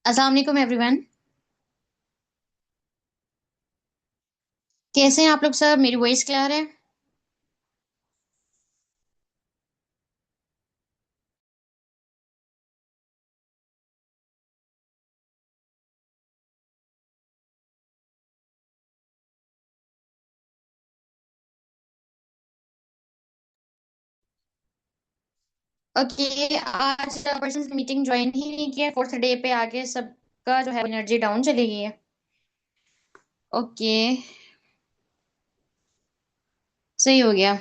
अस्सलाम वालेकुम एवरीवन। कैसे हैं आप लोग सब? मेरी वॉइस क्लियर है? ओके, आज पर्सन मीटिंग ज्वाइन ही नहीं किया। फोर्थ डे पे आके सबका जो है एनर्जी डाउन चली गई है। ओके, सही हो गया।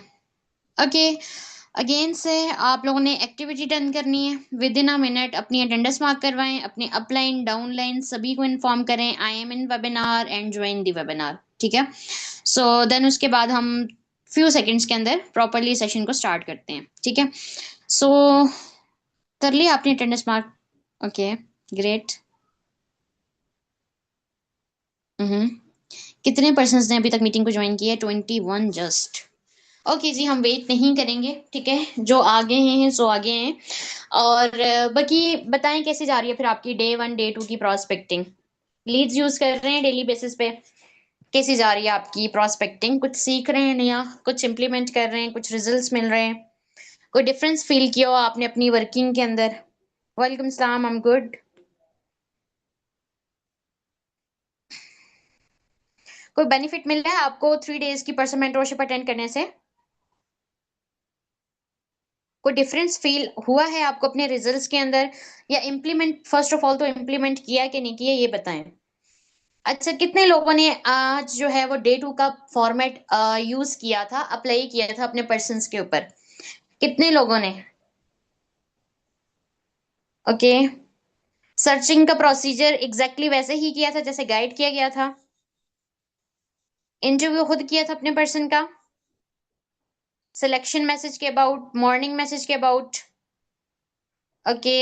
ओके, अगेन से आप लोगों ने एक्टिविटी डन करनी है। विद इन अ मिनट अपनी अटेंडेंस मार्क करवाएं, अपने अपलाइन डाउनलाइन सभी को इन्फॉर्म करें I am in webinar and join the webinar. ठीक है, सो देन उसके बाद हम फ्यू सेकंड्स के अंदर प्रॉपरली सेशन को स्टार्ट करते हैं। ठीक है, सो कर लिया आपने attendance mark? Okay, great. Hmm, कितने पर्सन्स ने अभी तक मीटिंग को ज्वाइन किया है? 21 जस्ट। ओके जी, हम वेट नहीं करेंगे। ठीक है, जो आगे हैं सो आगे हैं। और बाकी बताएं कैसे जा रही है फिर आपकी डे वन डे टू की प्रोस्पेक्टिंग? लीड्स यूज कर रहे हैं डेली बेसिस पे? कैसी जा रही है आपकी प्रोस्पेक्टिंग? कुछ सीख रहे हैं नया, कुछ इंप्लीमेंट कर रहे हैं, कुछ रिजल्ट्स मिल रहे हैं? कोई डिफरेंस फील किया हो आपने अपनी वर्किंग के अंदर? वालेकुम सलाम, आई एम गुड। कोई बेनिफिट मिल रहा है आपको 3 डेज की पर्सन मेंटरशिप अटेंड करने से? कोई डिफरेंस फील हुआ है आपको अपने रिजल्ट्स के अंदर? या इम्प्लीमेंट, फर्स्ट ऑफ ऑल तो इम्प्लीमेंट किया कि नहीं किया ये बताएं। अच्छा, कितने लोगों ने आज जो है वो डे टू का फॉर्मेट यूज किया था, अप्लाई किया था अपने पर्सन्स के ऊपर? कितने लोगों ने? ओके, सर्चिंग का प्रोसीजर एग्जैक्टली वैसे ही किया था जैसे गाइड किया गया था? इंटरव्यू खुद किया था अपने पर्सन का? सिलेक्शन मैसेज के अबाउट, मॉर्निंग मैसेज के about? Okay,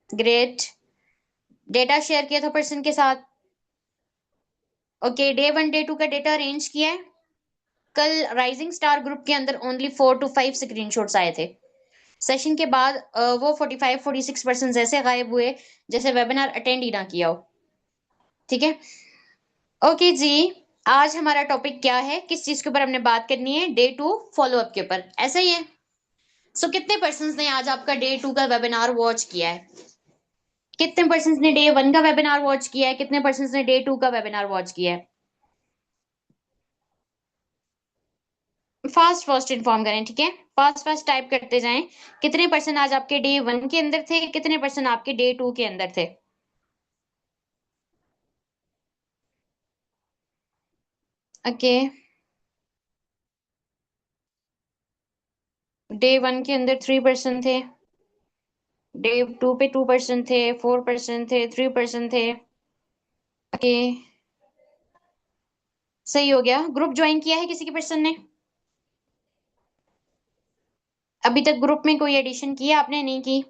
great. Data share किया था पर्सन के साथ? Okay, day one day two का डेटा अरेंज किया है? कल राइजिंग स्टार ग्रुप के अंदर ओनली 4 to 5 स्क्रीनशॉट्स आए थे। सेशन के बाद वो 45-46% ऐसे गायब हुए जैसे वेबिनार अटेंड ही ना किया हो। ठीक है, ओके जी। आज हमारा टॉपिक क्या है, किस चीज के ऊपर हमने बात करनी है? डे टू फॉलो अप के ऊपर, ऐसा ही है? सो कितने पर्सन ने आज आपका डे टू का वेबिनार वॉच किया है? कितने पर्सन ने डे वन का वेबिनार वॉच किया है? कितने पर्सन ने डे टू का वेबिनार वॉच किया है? फास्ट फास्ट इन्फॉर्म करें, ठीक है? फास्ट फास्ट टाइप करते जाएं। कितने पर्सन आज आपके डे वन के अंदर थे, कितने पर्सन आपके डे टू के अंदर थे? ओके, डे वन के अंदर 3 पर्सन थे, डे टू पे 2 पर्सन थे, 4 पर्सन थे, 3 पर्सन थे। ओके, सही हो गया। ग्रुप ज्वाइन किया है किसी के पर्सन ने? अभी तक ग्रुप में कोई एडिशन किया आपने? नहीं की?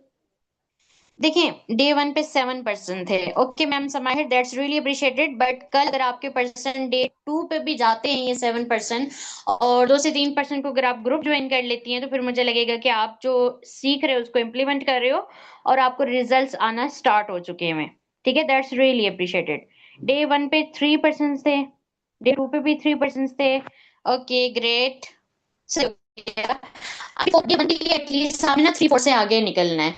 देखें, डे वन पे 7 पर्सन थे। Okay ma'am Samahir, that's really appreciated. But कल अगर आपके पर्सन डे टू पे भी जाते हैं ये 7 पर्सन, और 2 से 3 पर्सन को अगर आप ग्रुप ज्वाइन कर लेती हैं, तो फिर मुझे लगेगा कि आप जो सीख रहे हो उसको इम्प्लीमेंट कर रहे हो और आपको रिजल्ट्स आना स्टार्ट हो चुके हैं। ठीक है, that's really appreciated. Day one पे 3 पर्सन थे, डे टू पे भी 3 पर्सन थे। Okay, great. अभी डे वन के लिए एटलीस्ट आपने ना 3-4 से आगे निकलना है।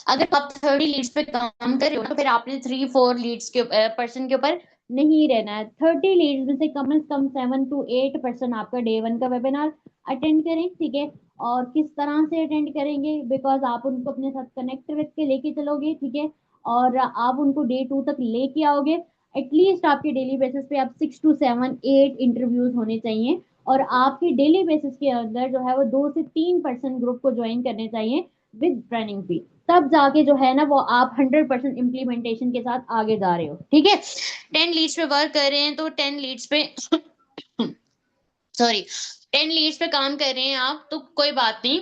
अगर आप 30 लीड्स पे काम कर रहे हो ना, तो फिर आपने 3-4 लीड्स के पर्सन के ऊपर नहीं रहना है। 30 लीड्स में से कम 7 to 8 पर्सन आपका डे वन का वेबिनार अटेंड करें। ठीक है, और किस तरह से अटेंड करेंगे? बिकॉज आप उनको अपने साथ कनेक्ट करके लेके चलोगे। ठीक है, और आप उनको डे टू तक लेके आओगे। एटलीस्ट आपके डेली बेसिस पे आप 6 to 7 8 इंटरव्यूज होने चाहिए। और आपके डेली बेसिस के अंदर जो है वो 2 से 3 पर्सन ग्रुप को ज्वाइन करने चाहिए विद ट्रेनिंग फी। तब जाके जो है ना वो आप 100% इम्प्लीमेंटेशन के साथ आगे जा रहे हो। ठीक है, 10 लीड्स पे वर्क कर रहे हैं तो 10 लीड्स पे सॉरी, 10 लीड्स पे काम कर रहे हैं आप तो कोई बात नहीं।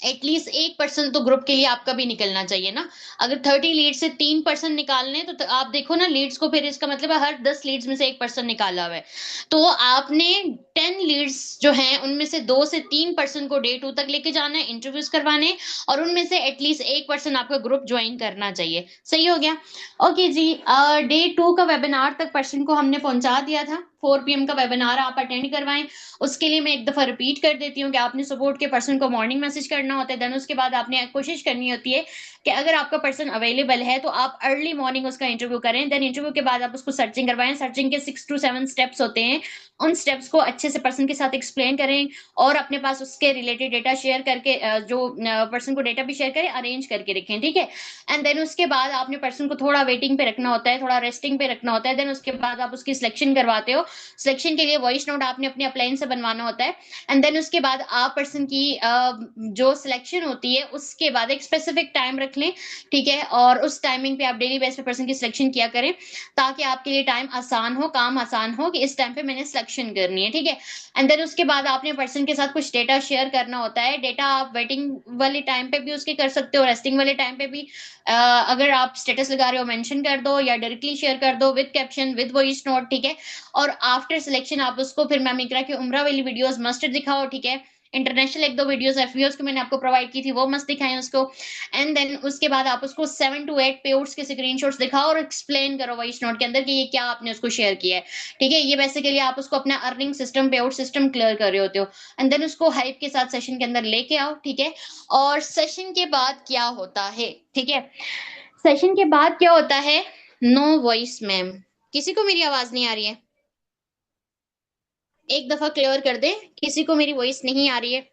एटलीस्ट 1% तो ग्रुप के लिए आपका भी निकलना चाहिए ना। अगर 30 लीड से 3% निकालने हैं, तो आप देखो ना लीड्स को, फिर इसका मतलब है हर 10 लीड्स में से 1% निकाला हुआ है। तो आपने 10 लीड्स जो हैं उनमें से 2 से 3% को डे 2 तक लेके जाना है, इंटरव्यूज करवाने हैं, और उनमें से एटलीस्ट 1% आपका ग्रुप ज्वाइन करना चाहिए। सही हो गया। ओके जी, डे 2 का वेबिनार तक पर्सन को हमने पहुंचा दिया था। 4 PM का वेबिनार आप अटेंड करवाएं। उसके लिए मैं एक दफा रिपीट कर देती हूँ कि आपने सपोर्ट के पर्सन को मॉर्निंग मैसेज करना होता है। देन उसके बाद आपने कोशिश करनी होती है कि अगर आपका पर्सन अवेलेबल है तो आप अर्ली मॉर्निंग उसका इंटरव्यू करें। देन इंटरव्यू के बाद आप उसको सर्चिंग करवाएं। सर्चिंग के 6 to 7 स्टेप्स होते हैं। उन स्टेप्स को अच्छे से पर्सन के साथ एक्सप्लेन करें और अपने पास उसके रिलेटेड डेटा शेयर करके जो पर्सन को डेटा भी शेयर करें, अरेंज करके रखें, ठीक है। एंड देन उसके बाद आपने पर्सन को थोड़ा वेटिंग पे रखना होता है, थोड़ा रेस्टिंग पे रखना होता है। देन उसके बाद आप उसकी सिलेक्शन करवाते हो। सिलेक्शन के लिए वॉइस नोट आपने अपने अपलाइन से बनवाना होता है। एंड देन उसके बाद आप पर्सन की जो सिलेक्शन होती है उसके बाद एक स्पेसिफिक टाइम रख लें, ठीक है। और उस टाइमिंग पे आप डेली बेस पे पर्सन की सिलेक्शन किया करें, ताकि आपके लिए टाइम आसान हो, काम आसान हो कि इस टाइम पे मैंने सिलेक्शन करनी है, ठीक है। एंड देन उसके बाद आपने पर्सन के साथ कुछ डेटा शेयर करना होता है। डेटा आप वेटिंग वाले टाइम पे भी उसके कर सकते हो, रेस्टिंग वाले टाइम पे भी। अगर आप स्टेटस लगा रहे हो मेंशन कर दो या डायरेक्टली शेयर कर दो with caption with voice note, ठीक है। और आफ्टर सिलेक्शन आप उसको फिर मैम इकरा की उम्रा वाली वीडियोस मस्ट दिखाओ, ठीक है। इंटरनेशनल एक दो वीडियोस एफवीओस को मैंने आपको प्रोवाइड की थी, वो मस्त दिखाएं उसको। एंड देन उसके बाद आप उसको 7 to 8 पेआउट्स के स्क्रीनशॉट्स दिखाओ और एक्सप्लेन करो वॉइस नोट के अंदर कि ये क्या आपने उसको शेयर किया है, ठीक है। ये बेसिकली आप उसको अपना earning system, payout system clear कर रहे होते हो। एंड देन उसको हाइप के साथ सेशन के अंदर लेके आओ, ठीक है। और सेशन के बाद क्या होता है, ठीक है। सेशन के बाद क्या होता है, नो वॉइस मैम। किसी को मेरी आवाज नहीं आ रही है? एक दफा क्लियर कर दे, किसी को मेरी वॉइस नहीं आ रही है?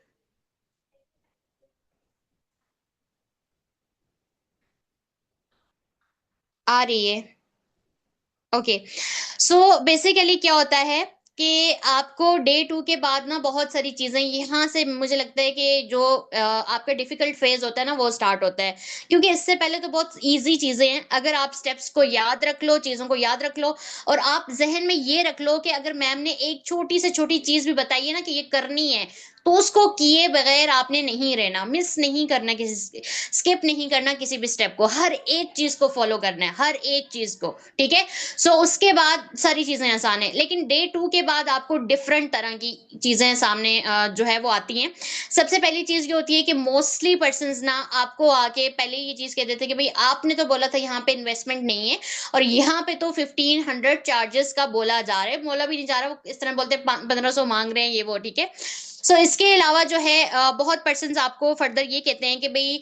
आ रही है। ओके। सो बेसिकली क्या होता है कि आपको डे 2 के बाद ना बहुत सारी चीजें यहाँ से मुझे लगता है कि जो आपका डिफिकल्ट फेज होता है ना वो स्टार्ट होता है। क्योंकि इससे पहले तो बहुत इजी चीजें हैं। अगर आप स्टेप्स को याद रख लो, चीजों को याद रख लो, और आप जहन में ये रख लो कि अगर मैम ने एक छोटी से छोटी चीज भी बताई है ना कि ये करनी है, तो उसको किए बगैर आपने नहीं रहना, मिस नहीं करना, किसी स्किप नहीं करना किसी भी स्टेप को, हर एक चीज को फॉलो करना है, हर एक चीज को, ठीक है। सो उसके बाद सारी चीजें आसान है। लेकिन डे 2 के बाद आपको डिफरेंट तरह की चीजें सामने जो है वो आती हैं। सबसे पहली चीज ये होती है कि मोस्टली पर्सन ना आपको आके पहले ये चीज कह देते हैं कि भाई आपने तो बोला था यहाँ पे इन्वेस्टमेंट नहीं है, और यहाँ पे तो 1500 चार्जेस का बोला जा रहा है, बोला भी नहीं जा रहा, वो इस तरह बोलते हैं 1500 मांग रहे हैं ये वो, ठीक है। सो इसके अलावा जो है बहुत पर्सन आपको फर्दर ये कहते हैं कि भाई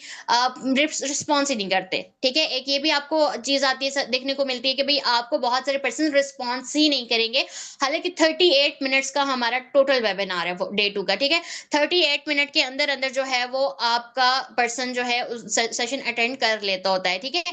रिस्पॉन्स ही नहीं करते, ठीक है। एक ये भी आपको चीज आती है, देखने को मिलती है कि भाई आपको बहुत सारे पर्सन रिस्पॉन्स ही नहीं करेंगे। हालांकि 38 मिनट्स का हमारा टोटल वेबिनार है डे 2 का, ठीक है। 38 मिनट के अंदर अंदर जो है वो आपका पर्सन जो है सेशन अटेंड कर लेता होता है, ठीक है।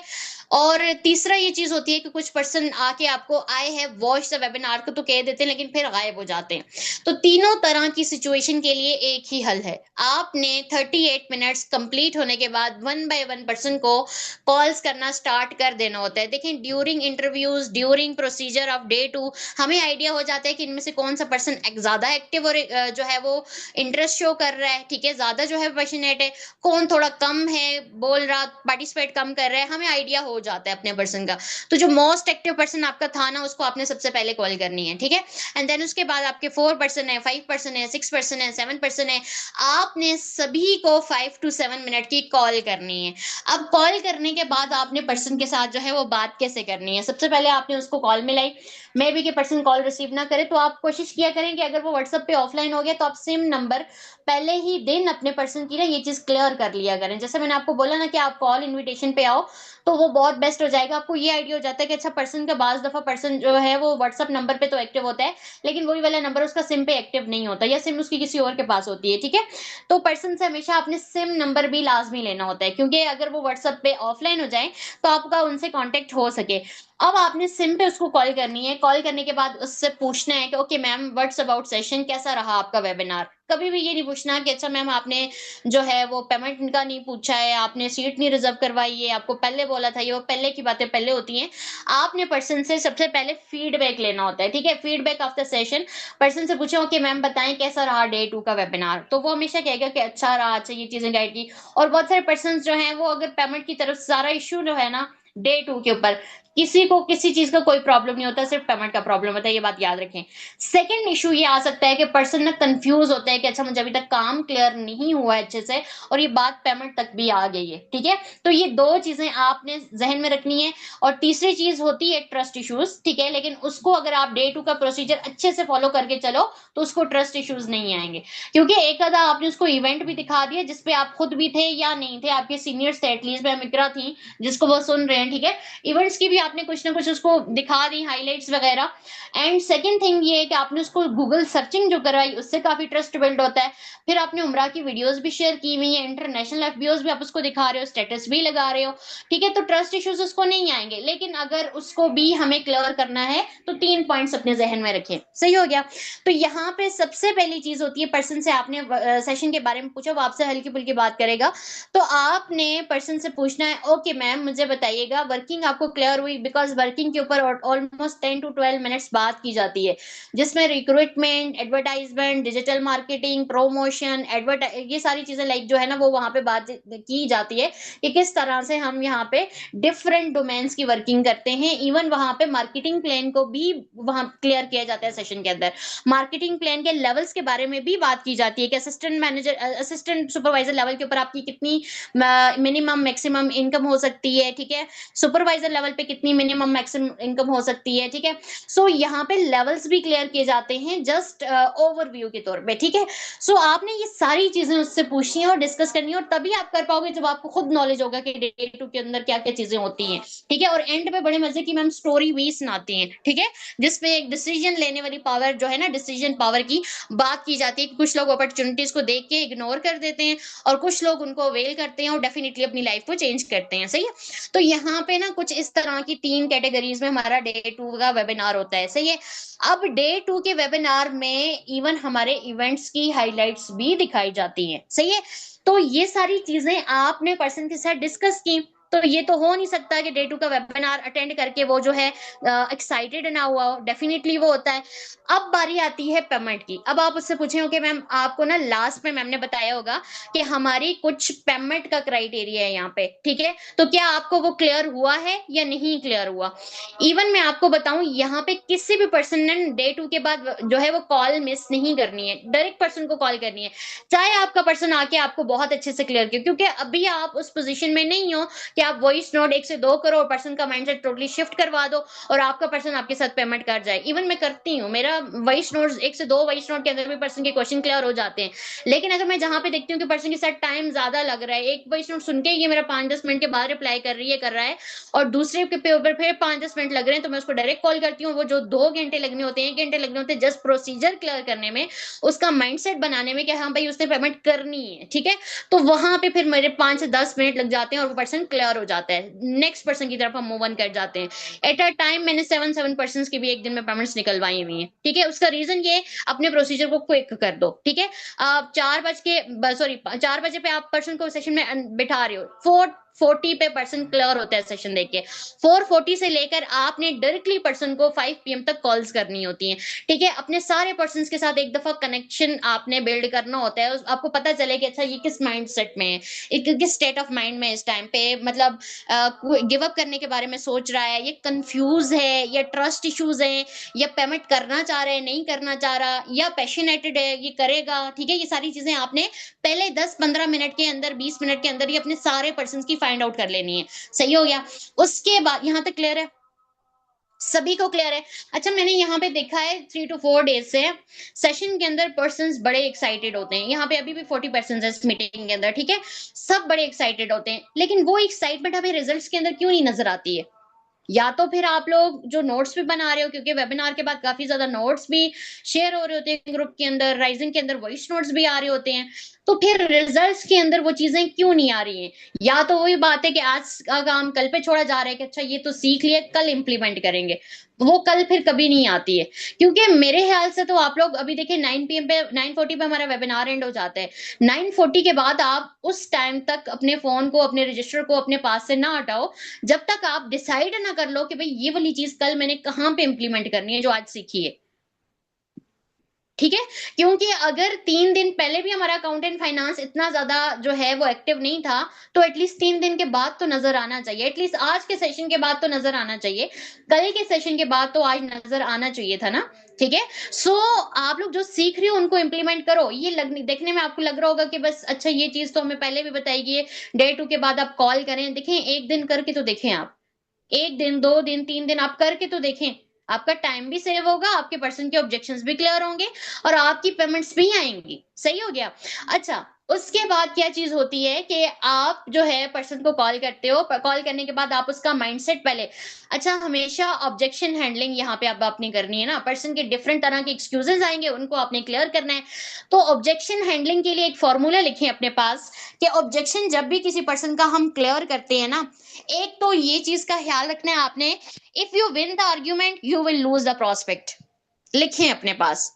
और तीसरा ये चीज होती है कि कुछ पर्सन आके आपको I have watch the webinar को तो कह देते हैं, लेकिन फिर गायब हो जाते हैं। तो तीनों तरह की सिचुएशन के लिए एक ही हल है। आपने 38 मिनट्स कंप्लीट होने के बाद 1 by 1 पर्सन को कॉल्स करना स्टार्ट कर देना होता है। देखें, during interviews, during procedure of day 2 हमें आइडिया हो जाता है कि इनमें से कौन सा पर्सन ज्यादा एक्टिव और जो है वो इंटरेस्ट शो कर रहा है, ठीक है, ज्यादा जो है पैशनेट है, कौन थोड़ा कम है, बोल रहा, पार्टिसिपेट कम कर रहा है, हमें आइडिया हो जाता है अपने पर्सन का। तो जो मोस्ट एक्टिव पर्सन आपका था ना, उसको आपने सबसे पहले कॉल करनी है, ठीक है। एंड देन उसके बाद आपके 4 पर्सन है, 5 पर्सन है, 6 पर्सन है, 7 पर्सन है, आपने सभी को 5 to 7 मिनट की कॉल करनी है। अब कॉल करने के बाद आपने पर्सन के साथ जो है वो बात कैसे करनी है, सबसे पहले आपने उसको कॉल मिलाई। मे बी के पर्सन कॉल रिसीव ना करे, तो आप कोशिश किया करें कि अगर वो व्हाट्सएप पे ऑफलाइन हो गया तो आप सिम नंबर पहले ही दिन अपने पर्सन की ना ये चीज क्लियर कर लिया करें। जैसे मैंने आपको बोला ना कि आप कॉल इनविटेशन पे आओ, तो वो बहुत बेस्ट हो जाएगा। आपको ये आइडिया हो जाता है कि अच्छा पर्सन का बाज दफा पर्सन जो है वो व्हाट्सएप नंबर पे तो एक्टिव होता है, लेकिन वही वाला नंबर उसका सिम पे एक्टिव नहीं होता, या सिम उसकी किसी और के पास होती है, ठीक है। तो पर्सन से हमेशा अपने सिम नंबर भी लाजमी लेना होता है, क्योंकि अगर वो व्हाट्सएप पे ऑफलाइन हो जाए तो आपका उनसे कांटेक्ट हो सके। अब आपने सिम पे उसको कॉल करनी है। कॉल करने के बाद उससे पूछना है कि okay ma'am what's about session, कैसा रहा आपका वेबिनार। कभी भी ये नहीं पूछना कि अच्छा मैम आपने जो है वो पेमेंट का नहीं पूछा है, आपने सीट नहीं रिजर्व करवाई है, आपको पहले बोला था, ये वो पहले की बातें पहले होती हैं। आपने पर्सन से सबसे पहले फीडबैक लेना होता है, ठीक है, feedback of the session. Person से पूछो कि मैम बताएं कैसा रहा डे 2 का वेबिनार, तो वो हमेशा कहेगा कि अच्छा रहा, अच्छा ये चीजें गाइड की। और बहुत सारे पर्सन जो हैं वो अगर पेमेंट की तरफ सारा इश्यू जो है ना डे 2 के ऊपर, किसी को किसी चीज का कोई प्रॉब्लम नहीं होता, सिर्फ पेमेंट का प्रॉब्लम होता है, ये बात याद रखें। सेकंड इशू ये आ सकता है कि पर्सन ना कंफ्यूज होता है कि अच्छा मुझे अभी तक काम क्लियर नहीं हुआ है अच्छे से, और ये बात पेमेंट तक भी आ गई है, ठीक है। तो ये दो चीजें आपने जहन में रखनी है। और तीसरी चीज होती है ट्रस्ट इश्यूज, ठीक है, लेकिन उसको अगर आप डे 2 का प्रोसीजर अच्छे से फॉलो करके चलो तो उसको ट्रस्ट इश्यूज नहीं आएंगे। क्योंकि एक आधा आपने उसको इवेंट भी दिखा दिया जिसपे आप खुद भी थे या नहीं थे, आपके सीनियर्स थे, एटलीस्ट मैं मित्रा थी जिसको वो सुन रहे हैं, ठीक है, इवेंट्स की भी आपने कुछ ना कुछ उसको दिखा दी हाइलाइट्स वगैरह। एंड सेकंड थिंग ये है कि आपने उसको गूगल सर्चिंग जो करवाई उससे काफी ट्रस्ट बिल्ड होता है। फिर आपने उमरा की वीडियोस भी शेयर की हुई है, इंटरनेशनल एफबीओस भी आप उसको दिखा रहे हो, स्टेटस भी लगा रहे हो, ठीक है, तो ट्रस्ट इश्यूज उसको नहीं आएंगे। लेकिन अगर उसको भी हमें क्लियर करना है तो 3 पॉइंट्स अपने जहन में रखें, सही हो गया। तो यहाँ पे सबसे पहली चीज होती है, पर्सन से आपने सेशन के बारे में पूछा, वो आपसे हल्की फुल्की बात करेगा, तो आपने पर्सन से पूछना है ओके मैम मुझे बताइएगा वर्किंग आपको क्लियर हुई, बिकॉज वर्किंग के ऊपर ऑलमोस्ट 10 to 12 मिनट्स बात की जाती है, जिसमें recruitment, advertisement, digital marketing, promotion, ये सारी चीजें लाइक जो है ना वो वहां पे बात की जाती है कि किस तरह से हम यहाँ पे डिफरेंट डोमेन्स की वर्किंग करते हैं। इवन वहां पे मार्केटिंग प्लान को भी वहां क्लियर किया जाता है सेशन के अंदर। मार्केटिंग प्लान के लेवल्स के बारे में भी बात की जाती है कि assistant manager, assistant supervisor level के ऊपर आपकी कितनी मिनिमम मैक्सिमम इनकम हो सकती है, ठीक है, सुपरवाइजर लेवल पे कितनी मिनिमम मैक्सिमम इनकम हो सकती है, ठीक है। सो यहाँ पे लेवल्स भी क्लियर किए जाते हैं जस्ट ओवरव्यू के तौर पे, ठीक है। सो आपने ये सारी चीजें उससे पूछनी है और डिस्कस करनी है, और तभी आप कर पाओगे जब आपको खुद नॉलेज होगा कि डे 2 के अंदर क्या क्या चीजें होती हैं, ठीक है। और एंड पे बड़े मजे की मैम स्टोरी भी सुनाती हैं, ठीक है, जिसपे एक डिसीजन लेने वाली पावर जो है ना, डिसीजन पावर की बात की जाती है कि कुछ लोग अपॉर्चुनिटीज को देख के इग्नोर कर देते हैं और कुछ लोग उनको अवेल करते हैं और डेफिनेटली अपनी लाइफ को चेंज करते हैं, सही है। तो यहाँ पे ना कुछ इस तरह की 3 कैटेगरीज में हमारा डे 2 का वेबिनार होता है, सही है। अब डे 2 के वेबिनार में इवन हमारे इवेंट्स की हाइलाइट्स भी दिखाई जाती हैं, सही है। तो ये सारी चीजें आपने पर्सन के साथ डिस्कस की, तो ये तो हो नहीं सकता कि डे 2 का वेबिनार अटेंड करके वो जो है एक्साइटेड ना हुआ हो, डेफिनेटली वो होता है। अब बारी आती है पेमेंट की। अब आप उससे पूछे हो कि मैम आपको ना लास्ट में मैम ने बताया होगा कि हमारी कुछ पेमेंट का क्राइटेरिया है यहाँ पे, ठीक है, तो क्या आपको वो क्लियर हुआ है या नहीं क्लियर हुआ। इवन मैं आपको बताऊं यहाँ पे किसी भी पर्सन ने डे 2 के बाद जो है वो कॉल मिस नहीं करनी है, डायरेक्ट पर्सन को कॉल करनी है, चाहे आपका पर्सन आके आपको बहुत अच्छे से क्लियर किया, क्योंकि अभी आप उस पोजीशन में नहीं हो कि आप वॉइस नोट 1 से 2 करो और पर्सन का माइंडसेट टोटली शिफ्ट करवा दो और आपका पर्सन आपके साथ पेमेंट कर जाए। इवन मैं करती हूँ, मेरा वॉइस नोट 1 से 2 वॉइस नोट के अंदर भी पर्सन के क्वेश्चन क्लियर हो जाते हैं। लेकिन अगर मैं जहां पे देखती हूँ कि पर्सन के साथ टाइम ज्यादा लग रहा है, एक वॉइस नोट सुन के ये मेरा 5-10 मिनट के बाद रिप्लाई कर रही है, कर रहा है, और दूसरे के पेपर फिर 5-10 मिनट लग रहे हैं, तो मैं उसको डायरेक्ट कॉल करती हूँ। वो जो 2 घंटे लगने होते हैं, 1 घंटे लगने होते हैं जस्ट प्रोसीजर क्लियर करने में, उसका माइंडसेट बनाने में कि हाँ भाई उसने पेमेंट करनी है, ठीक है, तो वहां पे फिर मेरे 5 से 10 मिनट लग जाते हैं और वो पर्सन क्लियर हो जाता है, नेक्स्ट पर्सन की तरफ हम मूव ऑन कर जाते हैं। एट अ टाइम मैंने 7 पर्सन की भी एक दिन में पेमेंट्स निकलवाई हुई है, ठीक है। उसका रीजन ये, अपने प्रोसीजर को क्विक कर दो, ठीक है। आप 4 बजे पे आप पर्सन को सेशन में बिठा रहे हो, 4:40 पे पर्सन क्लियर होता है सेशन देख के, 4:40 से लेकर आपने डायरेक्टली पर्सन को 5 PM तक कॉल्स करनी होती हैं, ठीक है। अपने सारे पर्सन के साथ एक दफा कनेक्शन आपने बिल्ड करना होता है, आपको पता चले कि अच्छा ये किस माइंड सेट में है, किस स्टेट ऑफ माइंड में इस टाइम पे, मतलब गिव अप करने के बारे में सोच रहा है, ये कंफ्यूज है, या ट्रस्ट इश्यूज है, या पेमेंट करना चाह रहा है, नहीं करना चाह रहा, या पैशनेटेड है, ये करेगा, ठीक है। ये सारी चीजें आपने पहले 10-15 मिनट के अंदर, 20 मिनट के अंदर ये अपने सारे पर्सन की फाइंड आउट कर लेनी है, सही हो गया। उसके बाद यहां तक क्लियर है, सभी को क्लियर है। अच्छा मैंने यहाँ पे देखा है 3 to 4 डेज से सेशन के अंदर पर्सन बड़े एक्साइटेड होते हैं, यहाँ पे अभी भी 40 पर्सन है इस मीटिंग के अंदर, ठीक है, सब बड़े एक्साइटेड होते हैं, लेकिन वो एक्साइटमेंट हमें रिजल्ट्स के अंदर क्यों नहीं नजर आती है। या तो फिर आप लोग जो नोट्स भी बना रहे हो, क्योंकि वेबिनार के बाद काफी ज्यादा नोट्स भी शेयर हो रहे होते हैं ग्रुप के अंदर, राइजिंग के अंदर वॉइस नोट्स भी आ रहे होते हैं, तो फिर रिजल्ट्स के अंदर वो चीजें क्यों नहीं आ रही हैं। या तो वही बात है कि आज का काम कल पे छोड़ा जा रहा है कि अच्छा ये तो सीख लिया कल इंप्लीमेंट करेंगे, वो कल फिर कभी नहीं आती है, क्योंकि मेरे ख्याल से तो आप लोग अभी देखिए 9 PM पे 9:40 पे हमारा वेबिनार एंड हो जाता है। 9:40 के बाद आप उस टाइम तक अपने फोन को, अपने रजिस्टर को अपने पास से ना हटाओ, जब तक आप डिसाइड ना कर लो कि भाई ये वाली चीज कल मैंने कहाँ पे इंप्लीमेंट करनी है जो आज सीखी है। ठीक है, क्योंकि अगर 3 दिन पहले भी हमारा अकाउंट एंड फाइनेंस इतना ज्यादा जो है वो एक्टिव नहीं था, तो एटलीस्ट 3 दिन के बाद तो नजर आना चाहिए, एटलीस्ट आज के सेशन के बाद तो नजर आना चाहिए, कल के सेशन के बाद तो आज नजर आना चाहिए था ना। ठीक है, सो आप लोग जो सीख रहे हो उनको इंप्लीमेंट करो। ये देखने में आपको लग रहा होगा कि बस अच्छा ये चीज तो हमें पहले भी बताई गई है, डे 2 के बाद आप कॉल करें, देखें एक दिन करके तो देखें आप, 1 दिन 2 दिन 3 दिन आप करके तो देखें, आपका टाइम भी सेव होगा, आपके पर्सन के ऑब्जेक्शंस भी क्लियर होंगे और आपकी पेमेंट्स भी आएंगी। सही हो गया। अच्छा, उसके बाद क्या चीज होती है कि आप जो है पर्सन को कॉल करते हो, कॉल करने के बाद आप उसका माइंडसेट पहले, अच्छा हमेशा ऑब्जेक्शन हैंडलिंग यहाँ पे अब आपने करनी है ना, पर्सन के डिफरेंट तरह के एक्सक्यूजेस आएंगे, उनको आपने क्लियर करना है। तो ऑब्जेक्शन हैंडलिंग के लिए एक फॉर्मूला लिखें अपने पास कि ऑब्जेक्शन जब भी किसी पर्सन का हम क्लियर करते हैं ना, एक तो ये चीज का ख्याल रखना है आपने, if you win the argument you will lose the prospect. लिखें अपने पास,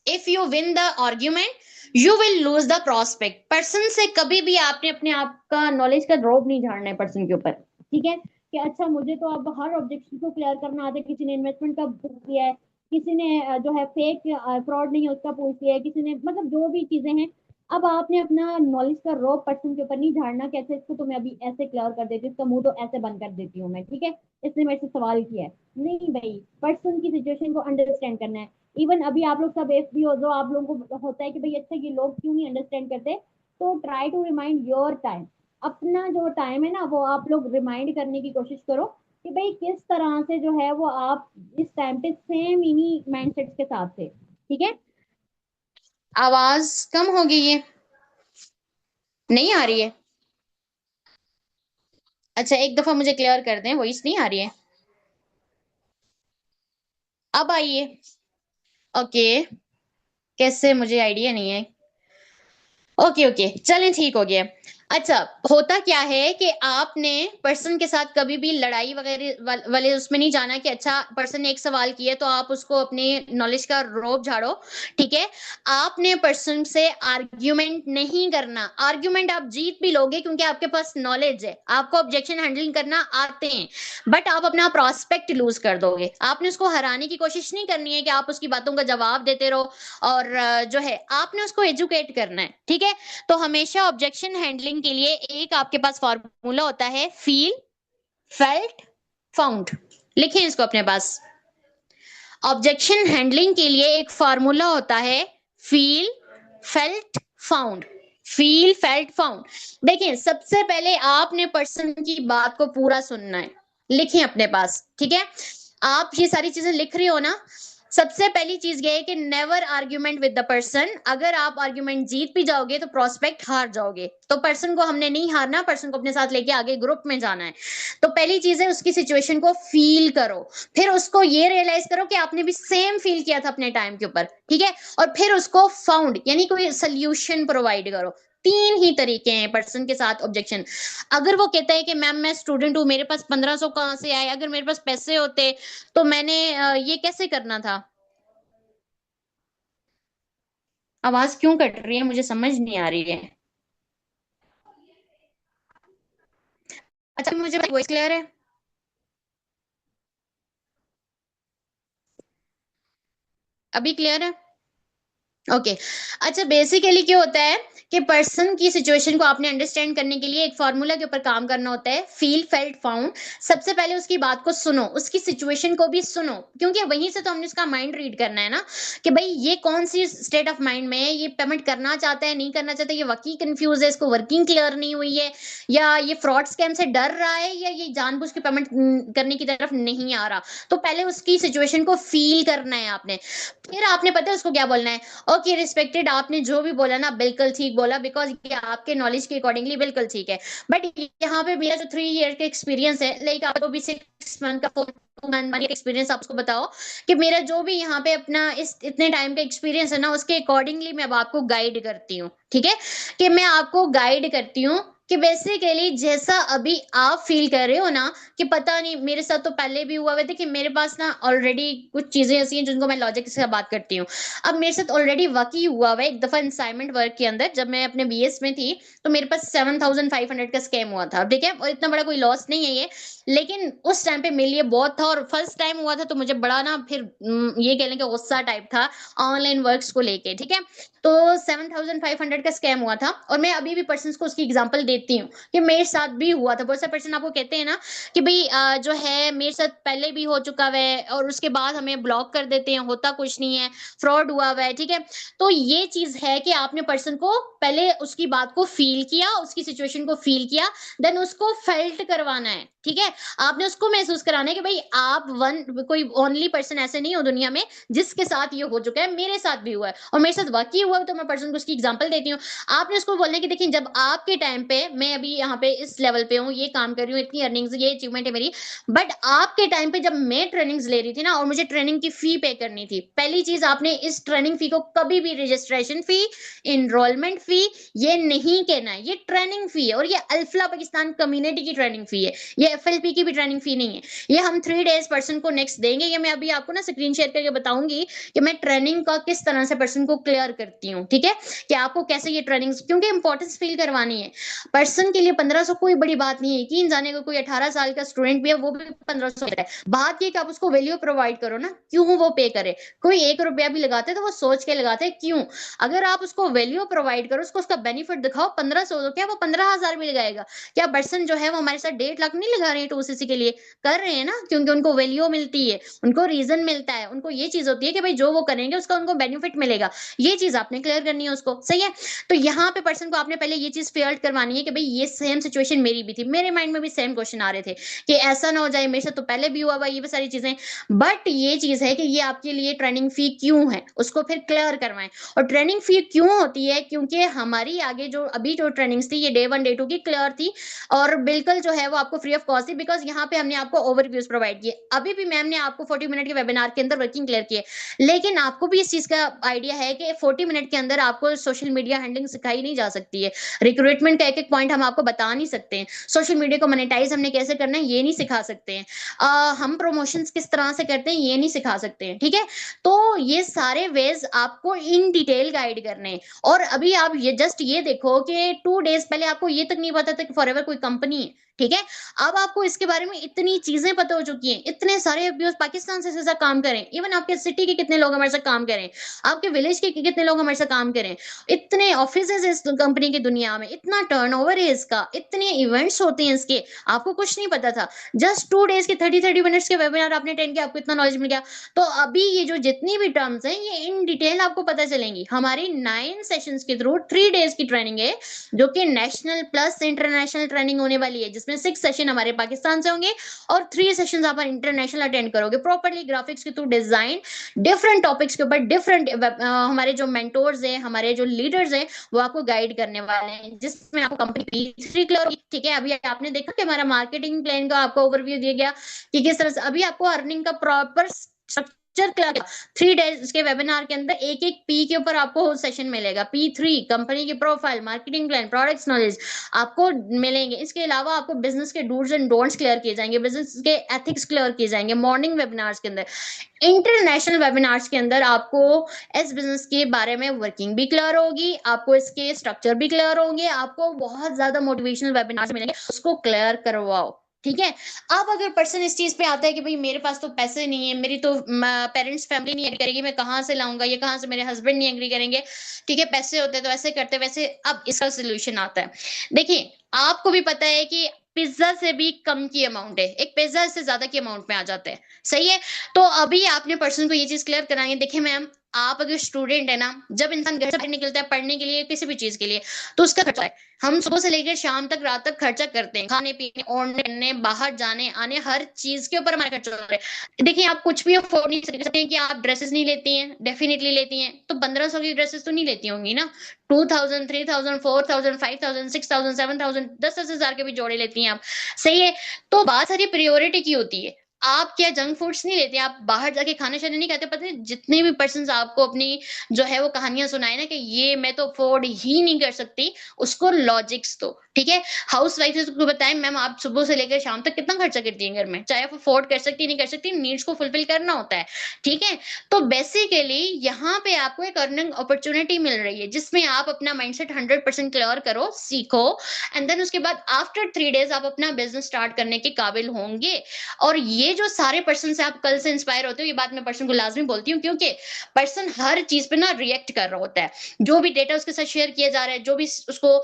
if you win the argument you will lose the prospect. Person से कभी भी आपने अपने आप का नॉलेज का ड्रॉप नहीं झाड़ना है पर्सन के ऊपर। ठीक है, कि अच्छा मुझे तो अब हर ऑब्जेक्शन को क्लियर करना आता है, किसी ने इन्वेस्टमेंट का पूछ लिया है, किसी ने जो है फेक फ्रॉड नहीं है उसका पूछ लिया है, किसी ने मतलब जो भी चीजें हैं, अब आपने अपना नॉलेज का रॉप पर्सन के ऊपर नहीं झाड़ना, कैसे इसको तो मैं अभी ऐसे क्लियर कर देती हूँ, इसका मुंह तो ऐसे बंद कर देती हूँ मैं, ठीक है, इसने मेरे से सवाल किया है। नहीं भाई, पर्सन की सिचुएशन को अंडरस्टैंड करना है। इवन अभी आप लोग सब एफ बी हो, जो आप लोगों को होता है कि भाई अच्छा ये लोग क्यों नहीं अंडरस्टैंड करते, तो try to remind your time, अपना जो टाइम है ना वो आप लोग रिमाइंड करने की कोशिश करो कि भाई किस तरह से जो है वो आप इस टाइम पे सेम इन्हीं माइंडसेट के साथ थे। ठीक है, आवाज कम हो गई है, नहीं आ रही है? अच्छा एक दफा मुझे क्लियर कर दें, वॉइस नहीं आ रही है, अब आइए। ओके, कैसे मुझे आइडिया नहीं है। ओके ओके, चलें ठीक हो गया। अच्छा, होता क्या है कि आपने पर्सन के साथ कभी भी लड़ाई वगैरह वाले उसमें नहीं जाना कि अच्छा पर्सन ने एक सवाल किया तो आप उसको अपने नॉलेज का रोब झाड़ो। ठीक है, आपने पर्सन से आर्ग्यूमेंट नहीं करना। आर्ग्यूमेंट आप जीत भी लोगे क्योंकि आपके पास नॉलेज है, आपको ऑब्जेक्शन हैंडलिंग करना आते हैं, बट आप अपना प्रोस्पेक्ट लूज कर दोगे। आपने उसको हराने की कोशिश नहीं करनी है कि आप उसकी बातों का जवाब देते रहो, और जो है आपने उसको एजुकेट करना है। ठीक है, तो हमेशा ऑब्जेक्शन हैंडलिंग के लिए एक आपके पास फॉर्मूला होता है, फील फेल्ट फाउंड। लिखें इसको अपने पास, ऑब्जेक्शन हैंडलिंग के लिए एक फॉर्मूला होता है, feel felt found. Feel felt found, देखिए सबसे पहले आपने पर्सन की बात को पूरा सुनना है। लिखें अपने पास, ठीक है, आप ये सारी चीजें लिख रहे हो ना। सबसे पहली चीज ये है कि never argument with the person. अगर आप आर्ग्यूमेंट जीत भी जाओगे तो प्रोस्पेक्ट हार जाओगे, तो पर्सन को हमने नहीं हारना, पर्सन को अपने साथ लेके आगे ग्रुप में जाना है। तो पहली चीज है उसकी सिचुएशन को फील करो, फिर उसको ये रियलाइज करो कि आपने भी सेम फील किया था अपने टाइम के ऊपर। ठीक है, और फिर उसको फाउंड यानी कोई सोल्यूशन प्रोवाइड करो। 3 ही तरीके हैं पर्सन के साथ ऑब्जेक्शन। अगर वो कहता है कि मैम मैं स्टूडेंट हूँ, मेरे पास 1500 कहाँ से आए, अगर मेरे पास पैसे होते तो मैंने ये कैसे करना था। आवाज क्यों कट रही है, मुझे समझ नहीं आ रही है। अच्छा मुझे वॉइस क्लियर है? अभी क्लियर है? ओके। अच्छा, बेसिकली क्या होता है कि पर्सन की सिचुएशन को आपने अंडरस्टैंड करने के लिए एक फॉर्मूला के ऊपर काम करना होता है, फील फेल्ट फाउंड। सबसे पहले उसकी बात को सुनो, उसकी सिचुएशन को भी सुनो, क्योंकि वहीं से तो हमने उसका माइंड रीड करना है ना, कि भाई ये कौन सी स्टेट ऑफ माइंड में है, ये पेमेंट करना चाहता है नहीं करना चाहता, ये वाकई कंफ्यूज है, इसको वर्किंग क्लियर नहीं हुई है, या ये फ्रॉड स्कैम से डर रहा है, या ये जानबूझ के पेमेंट करने की तरफ नहीं आ रहा। तो पहले उसकी सिचुएशन को फील करना है आपने, फिर आपने पता है उसको क्या बोलना है। ओके रिस्पेक्टेड, आपने जो भी बोला ना बिल्कुल ठीक बोला, बिकॉज ये आपके नॉलेज के अकॉर्डिंगली बिल्कुल ठीक है, बट यहाँ पे मेरा जो 3 ईयर का एक्सपीरियंस है, लाइक आपको भी 6 मंथ का 4 मंथ एक्सपीरियंस, आपको बताओ कि मेरा जो भी यहाँ पे अपना इस इतने टाइम का एक्सपीरियंस है ना, उसके अकॉर्डिंगली मैं अब आपको गाइड करती हूँ। ठीक है, कि मैं आपको गाइड करती हूँ कि बेसिकली जैसा अभी आप फील कर रहे हो ना कि पता नहीं मेरे साथ तो पहले भी हुआ हुआ है। देखिए मेरे पास ना ऑलरेडी कुछ चीजें ऐसी हैं जिनको मैं लॉजिक से बात करती हूँ। अब मेरे साथ ऑलरेडी वाकई हुआ हुआ है एक दफा असाइनमेंट वर्क के अंदर, जब मैं अपने बीएस में थी तो मेरे पास 7,500 का स्कैम हुआ था, ठीक है, और इतना बड़ा कोई लॉस नहीं है ये, लेकिन उस टाइम पे मेरे लिए बहुत था, और फर्स्ट टाइम हुआ था तो मुझे बड़ा ना फिर ये कह लें कि गुस्सा टाइप था ऑनलाइन वर्क्स को लेके, ठीक है। तो 7,500 का स्कैम हुआ था, और मैं अभी भी पर्सन को उसकी एग्जांपल देती हूँ कि मेरे साथ भी हुआ था। बहुत सारे पर्सन आपको कहते हैं ना कि भाई जो है मेरे साथ पहले भी हो चुका हुआ है, और उसके बाद हमें ब्लॉक कर देते हैं, होता कुछ नहीं है, फ्रॉड हुआ हुआ है, ठीक है। तो ये चीज है कि आपने पर्सन को पहले उसकी बात को फील किया, उसकी सिचुएशन को फील किया, देन उसको फेल्ट करवाना है, ठीक है। आपने उसको महसूस कराना है कि भाई आप कोई ओनली पर्सन ऐसे नहीं हो दुनिया में जिसके साथ ये हो चुका है, मेरे साथ भी हुआ है, और मेरे साथ वाकई हुआ है, तो मैं पर्सन को उसकी एग्जांपल देती हूँ। आपने उसको बोलना है कि देखिए जब आपके टाइम पे, मैं अभी यहाँ पे इस लेवल पे हूँ, ये काम कर रही हूँ, इतनी अर्निंग्स, ये अचीवमेंट है मेरी, बट आपके टाइम पे जब मैं ट्रेनिंग्स ले रही थी ना और मुझे ट्रेनिंग की फी पे करनी थी, पहली चीज आपने इस ट्रेनिंग फी को कभी भी रजिस्ट्रेशन फी, इनरोलमेंट फी ये नहीं कहना है, ये ट्रेनिंग फी है, और ये अल्फला पाकिस्तान कम्युनिटी की ट्रेनिंग फी है, ये एफएलपी की भी ट्रेनिंग फी नहीं है। ये हम 3 days पर्सन को नेक्स्ट देंगे, ये मैं अभी आपको ना स्क्रीन शेयर करके बताऊंगी कि मैं ट्रेनिंग का किस तरह से पर्सन को क्लियर करती हूँ, ठीक है, कि आपको कैसे ये ट्रेनिंग, क्योंकि इंपॉर्टेंस फील करवानी है पर्सन के लिए। 1500 कोई बड़ी बात नहीं है, यकीन जाने को कोई 18 साल का स्टूडेंट भी है वो भी 1500 है। बात ये कि आप उसको वैल्यू प्रोवाइड करो ना, क्यों वो पे करे। कोई 1 रुपया भी लगाते तो वो सोच के लगाते हैं क्यों। अगर आप उसको वैल्यू प्रोवाइड करो, उसको उसका बेनिफिट दिखाओ, 1500 तो क्या वो 15,000 भी लगाएगा। क्या पर्सन जो है वो हमारे साथ 1.5 लाख नहीं लगा रहे हैं 2cc के लिए, कर रहे हैं ना, क्योंकि उनको वैल्यू मिलती है, उनको रीजन मिलता है, उनको ये चीज होती है कि भाई जो वो करेंगे उसका उनको बेनिफिट मिलेगा। ये चीज आपने क्लियर करनी है उसको, सही है। तो यहाँ पे पर्सन को आपने पहले ये चीज क्लियर करवानी है कि भाई ये सेम सिचुएशन मेरी भी थी, मेरे माइंड में भी सेम क्वेश्चन आ रहे थे कि ऐसा ना हो जाए, मेरे साथ तो पहले भी हुआ हुआ ये सारी चीजें। बट ये चीज है कि ये आपके लिए ट्रेनिंग फी क्यों है उसको फिर क्लियर करवाएं। और ट्रेनिंग फी क्यों होती है, क्योंकि हमारी आगे जो अभी जो ट्रेनिंग्स थी ये डे 1 डे 2 की क्लियर थी, और बिल्कुल जो है वो आपको फ्री ऑफ कॉस्ट थी, बिकॉज यहाँ पे हमने आपको ओवरव्यूज प्रोवाइड किए। अभी भी मैम ने आपको 40 मिनट के वेबिनार के अंदर वर्किंग क्लियर किए, लेकिन आपको भी इस चीज का आइडिया है कि 40 मिनट के अंदर आपको सोशल मीडिया हैंडलिंग सिखाई नहीं जा सकती है। रिक्रूटमेंट का एक एक पॉइंट हम आपको बता नहीं सकते हैं, सोशल मीडिया को मोनेटाइज हमने कैसे करना है ये नहीं सिखा सकते हैं, हम प्रमोशंस किस तरह से करते हैं ये नहीं सिखा सकते हैं, ठीक है। तो ये सारे वेज आपको इन डिटेल गाइड करने हैं। और अभी आप ये जस्ट ये देखो कि 2 days पहले आपको ये तक नहीं पता था कि फॉरएवर कोई कंपनी है, ठीक है। अब आपको इसके बारे में इतनी चीजें पता हो चुकी हैं, इतने सारे अभी पाकिस्तान से साथ काम करें, इवन आपके सिटी के कितने लोग हमारे साथ काम करें, आपके विलेज के कितने लोग हमारे साथ काम करें, इतने ऑफिस है इस कंपनी की दुनिया में, इतना टर्नओवर है इसका, इतने इवेंट्स होते हैं इसके, आपको कुछ नहीं पता था। जस्ट 2 days के 30-30 मिनट्स के वेबिनार आपने अटेंड किया, आपको इतना नॉलेज मिल गया। तो अभी ये जो जितनी भी टर्म्स हैं ये इन डिटेल आपको पता चलेंगी। हमारी 9 सेशंस के थ्रू 3 days की ट्रेनिंग है, जो कि नेशनल प्लस इंटरनेशनल ट्रेनिंग होने वाली है, जिसमें 6 सेशन हमारे पाकिस्तान से होंगे और 3 सेशन आप इंटरनेशनल अटेंड करोगे प्रॉपरली, ग्राफिक्स के थ्रू डिजाइन, डिफरेंट टॉपिक्स के ऊपर डिफरेंट हमारे जो मेंटोर्स हैं, हमारे जो लीडर्स हैं वो आपको गाइड करने वाले हैं, जिसमें आपको कंपनी P3 क्लियर होगी, ठीक है। अभी आपने देखा कि हमारा मार्केटिंग प्लान का आपको ओवरव्यू दिया गया कि किस तरह से अभी आपको अर्निंग का प्रॉपर स्ट्रक्चर क्लियर। 3 days के वेबिनार के अंदर एक एक पी के ऊपर आपको सेशन मिलेगा। P3 कंपनी की profile, marketing plan, products knowledge आपको मिलेंगे। इसके अलावा आपको बिजनेस के डूज एंड डोंट्स क्लियर किए जाएंगे, बिजनेस के एथिक्स क्लियर किए जाएंगे मॉर्निंग वेबिनार्स के अंदर। इंटरनेशनल वेबिनार्स के अंदर आपको इस बिजनेस के बारे में वर्किंग भी क्लियर होगी, आपको इसके स्ट्रक्चर भी क्लियर होंगे, आपको बहुत ज्यादा मोटिवेशनल वेबिनार्स मिलेंगे, उसको क्लियर करवाओ, ठीक है। अब अगर पर्सन इस चीज पे आता है कि भाई मेरे पास तो पैसे नहीं है, मेरी तो पेरेंट्स फैमिली नहीं एग्री करेगी, मैं कहाँ से लाऊंगा, ये कहाँ से, मेरे हस्बैंड नहीं एग्री करेंगे, ठीक है, पैसे होते तो ऐसे करते वैसे। अब इसका सोल्यूशन आता है, देखिए आपको भी पता है कि पिज्जा से भी कम की अमाउंट है, एक पिज्जा इससे ज्यादा की अमाउंट में आ जाता है, सही है। तो अभी आपने पर्सन को ये चीज क्लियर करानी है। देखिए मैम, आप अगर स्टूडेंट है ना, जब इंसान घर से बाहर निकलता है पढ़ने के लिए किसी भी चीज के लिए, तो उसका खर्चा है, हम सुबह से लेकर शाम तक रात तक खर्चा करते हैं, खाने पीने, ओढ़ने, बाहर जाने आने, हर चीज के ऊपर हमारा खर्चा हो रहा है। देखिए आप कुछ भी अफोर्ड नहीं कर सकते हैं कि आप ड्रेसेस नहीं लेती हैं, डेफिनेटली लेती हैं, तो 1500 की ड्रेसेस तो नहीं लेती होंगी ना, 2000, 3000, 4000, 5000, 6000, 7000, 10,000 के भी जोड़े लेती हैं आप, सही है। तो बात सारी प्रायोरिटी की होती है। आप क्या जंक फूड्स नहीं लेते, आप बाहर जाके खाना शाना नहीं खाते, पता है जितने भी पर्सन आपको अपनी जो है वो कहानियां सुनाए ना कि ये मैं तो अफोर्ड ही नहीं कर सकती, उसको लॉजिक्स दो, ठीक है। हाउस वाइफ को बताएं मैम आप सुबह से लेकर शाम तक कितना खर्चा करती हैं घर में, चाहे आप अफोर्ड कर सकती नहीं कर सकती, नीड्स को फुलफिल करना होता है, ठीक है। तो बेसिकली यहाँ पे आपको एक अर्निंग अपॉर्चुनिटी मिल रही है जिसमें आप अपना माइंडसेट 100% क्लियर करो, सीखो, एंड देन उसके बाद आफ्टर 3 days आप अपना बिजनेस स्टार्ट करने के काबिल होंगे। और ये जो सारे पर्सन से आप कल से इंस्पायर होते हो, ये बात मैं पर्सन को लाजमी बोलती हूँ, क्योंकि पर्सन हर चीज पे ना रिएक्ट कर रहा होता है, जो भी डेटा उसके साथ शेयर किया जा रहा है, जो भी उसको